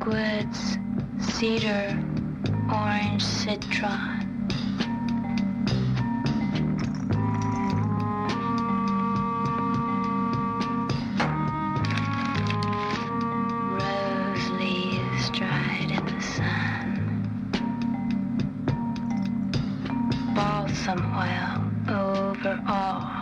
teakwoods, cedar, orange citron. Rose leaves dried in the sun. Balsam oil over all.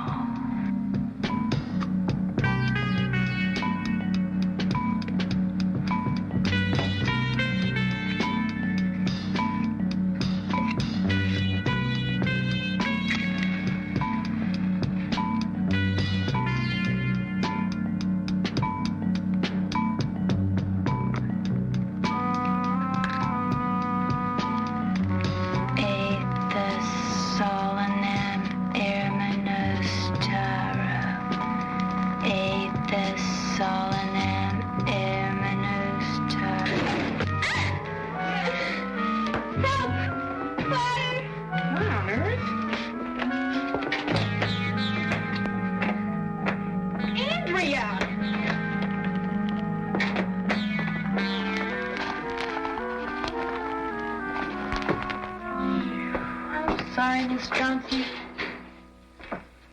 Sorry, Miss Johnson.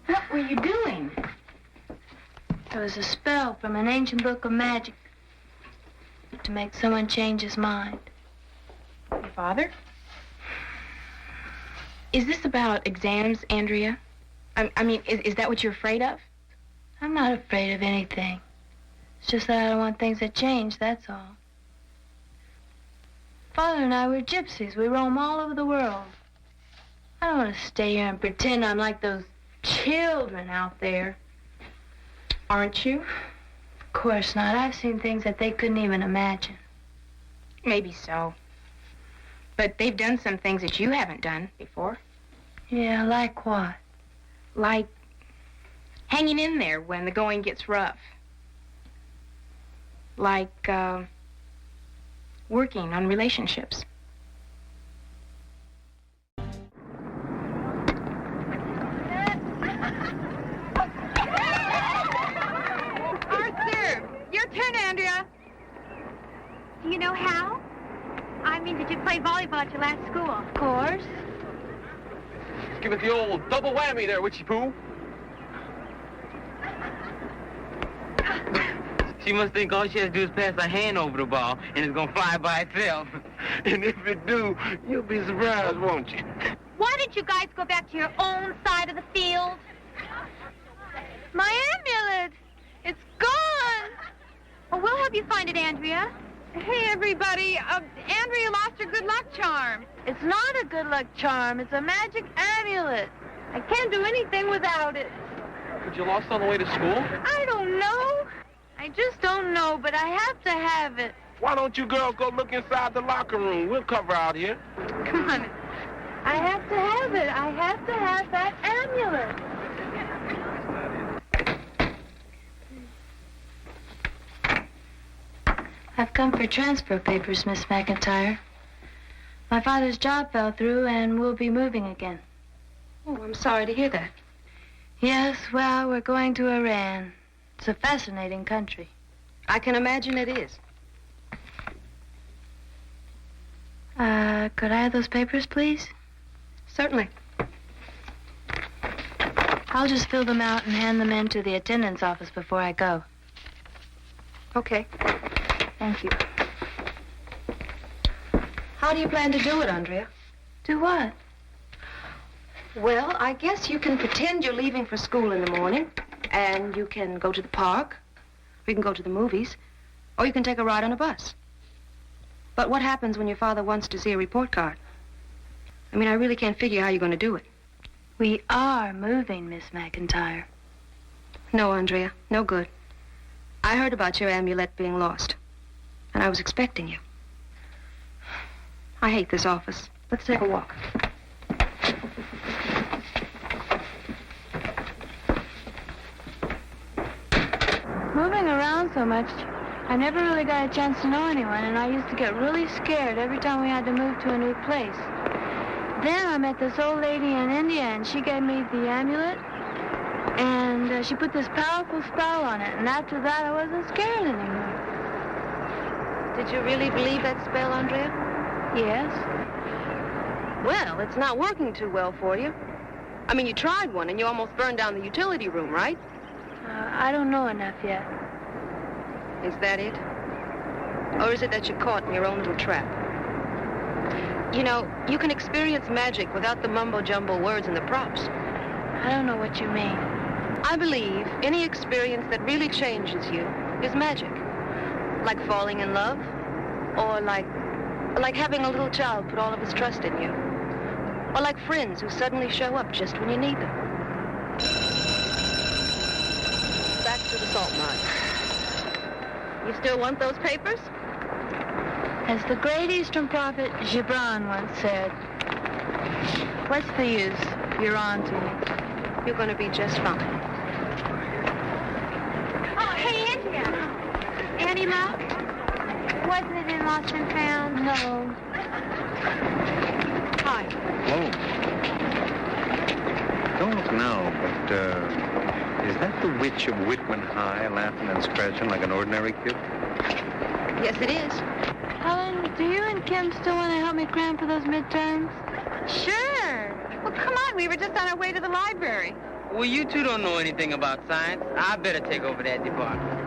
What were you doing? There was a spell from an ancient book of magic to make someone change his mind. Your father? Is this about exams, Andrea? I mean, is that what you're afraid of? I'm not afraid of anything. It's just that I don't want things to change, that's all. Father and I were gypsies. We roam all over the world. I don't want to stay here and pretend I'm like those children out there. Aren't you? Of course not. I've seen things that they couldn't even imagine. Maybe so. But they've done some things that you haven't done before. Yeah, like what? Like hanging in there when the going gets rough. Like, working on relationships. Arthur, your turn, Andrea. Do you know how? I mean, did you play volleyball at your last school? Of course. Give it the old double whammy there, Witchy Poo. She must think all she has to do is pass her hand over the ball, and it's gonna fly by itself. And if it do, you'll be surprised, won't you? Why didn't you guys go back to your own side of the field? My amulet! It's gone! Well, we'll help you find it, Andrea. Hey, everybody. Andrea lost her good luck charm. It's not a good luck charm. It's a magic amulet. I can't do anything without it. But you lost on the way to school? I don't know. I just don't know, but I have to have it. Why don't you girls go look inside the locker room? We'll cover out here. Come on. I have to have it. I have to have that amulet. I've come for transfer papers, Miss McIntyre. My father's job fell through, and we'll be moving again. Oh, I'm sorry to hear that. Yes, well, we're going to Iran. It's a fascinating country. I can imagine it is. Could I have those papers, please? Certainly. I'll just fill them out and hand them in to the attendant's office before I go. Okay. Thank you. How do you plan to do it, Andrea? Do what? Well, I guess you can pretend you're leaving for school in the morning, and you can go to the park, or you can go to the movies, or you can take a ride on a bus. But what happens when your father wants to see a report card? I mean, I really can't figure how you're going to do it. We are moving, Miss McIntyre. No, Andrea, no good. I heard about your amulet being lost, and I was expecting you. I hate this office. Let's take a walk. Moving around so much, I never really got a chance to know anyone, and I used to get really scared every time we had to move to a new place. Then I met this old lady in India, and she gave me the amulet, and she put this powerful spell on it, and after that I wasn't scared anymore. Did you really believe that spell, Andrea? Yes. Well, it's not working too well for you. I mean, you tried one and you almost burned down the utility room, right? I don't know enough yet. Is that it? Or is it that you're caught in your own little trap? You know, you can experience magic without the mumbo-jumbo words and the props. I don't know what you mean. I believe any experience that really changes you is magic. Like falling in love, or like having a little child put all of his trust in you. Or like friends who suddenly show up just when you need them. Back to the salt mine. You still want those papers? As the great Eastern prophet Gibran once said, what's the use? You're on to me. You're going to be just fine. Oh, hey, Andrea. Annie Love? Wasn't it in Lost and Found? No. Hi. Hello. Don't look now, but, is that the witch of Whitman High laughing and scratching like an ordinary kid? Yes, it is. Helen, do you and Kim still want to help me cram for those midterms? Sure. Well, come on. We were just on our way to the library. Well, you two don't know anything about science. I better take over that department.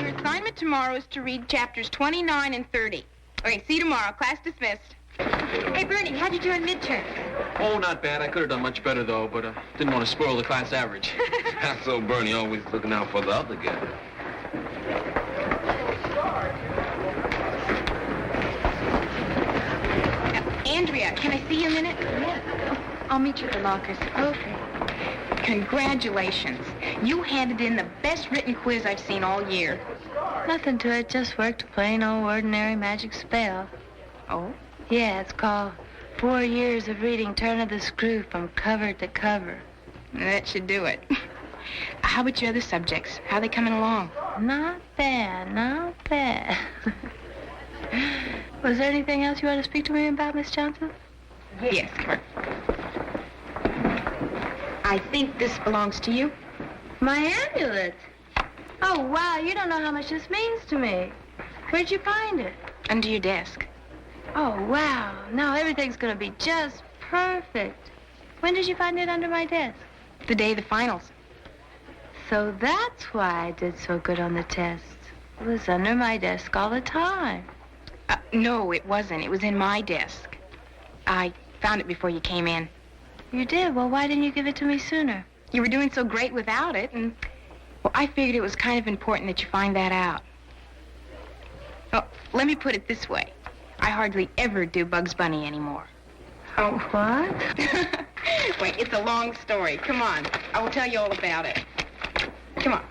Your assignment tomorrow is to read chapters 29 and 30. Okay, see you tomorrow. Class dismissed. Hey, Bernie, how'd you do in midterm? Oh, not bad. I could have done much better, though, but didn't want to spoil the class average. That's so Bernie always looking out for the other guy. Andrea, can I see you a minute? Yeah. I'll meet you at the lockers. Okay. Congratulations. You handed in the best written quiz I've seen all year. Nothing to it, just worked a plain old ordinary magic spell. Oh? Yeah, it's called 4 Years of Reading Turn of the Screw from Cover to Cover. That should do it. How about your other subjects? How are they coming along? Not bad, not bad. Was there anything else you want to speak to me about, Miss Johnson? Yes, come on. I think this belongs to you. My amulet? Oh, wow, you don't know how much this means to me. Where'd you find it? Under your desk. Oh, wow. Now everything's going to be just perfect. When did you find it under my desk? The day of the finals. So that's why I did so good on the tests. It was under my desk all the time. No, it wasn't. It was in my desk. I found it before you came in. You did? Well, why didn't you give it to me sooner? You were doing so great without it, and, well, I figured it was kind of important that you find that out. Oh, let me put it this way. I hardly ever do Bugs Bunny anymore. Oh, what? Wait, it's a long story. Come on. I will tell you all about it. Come on.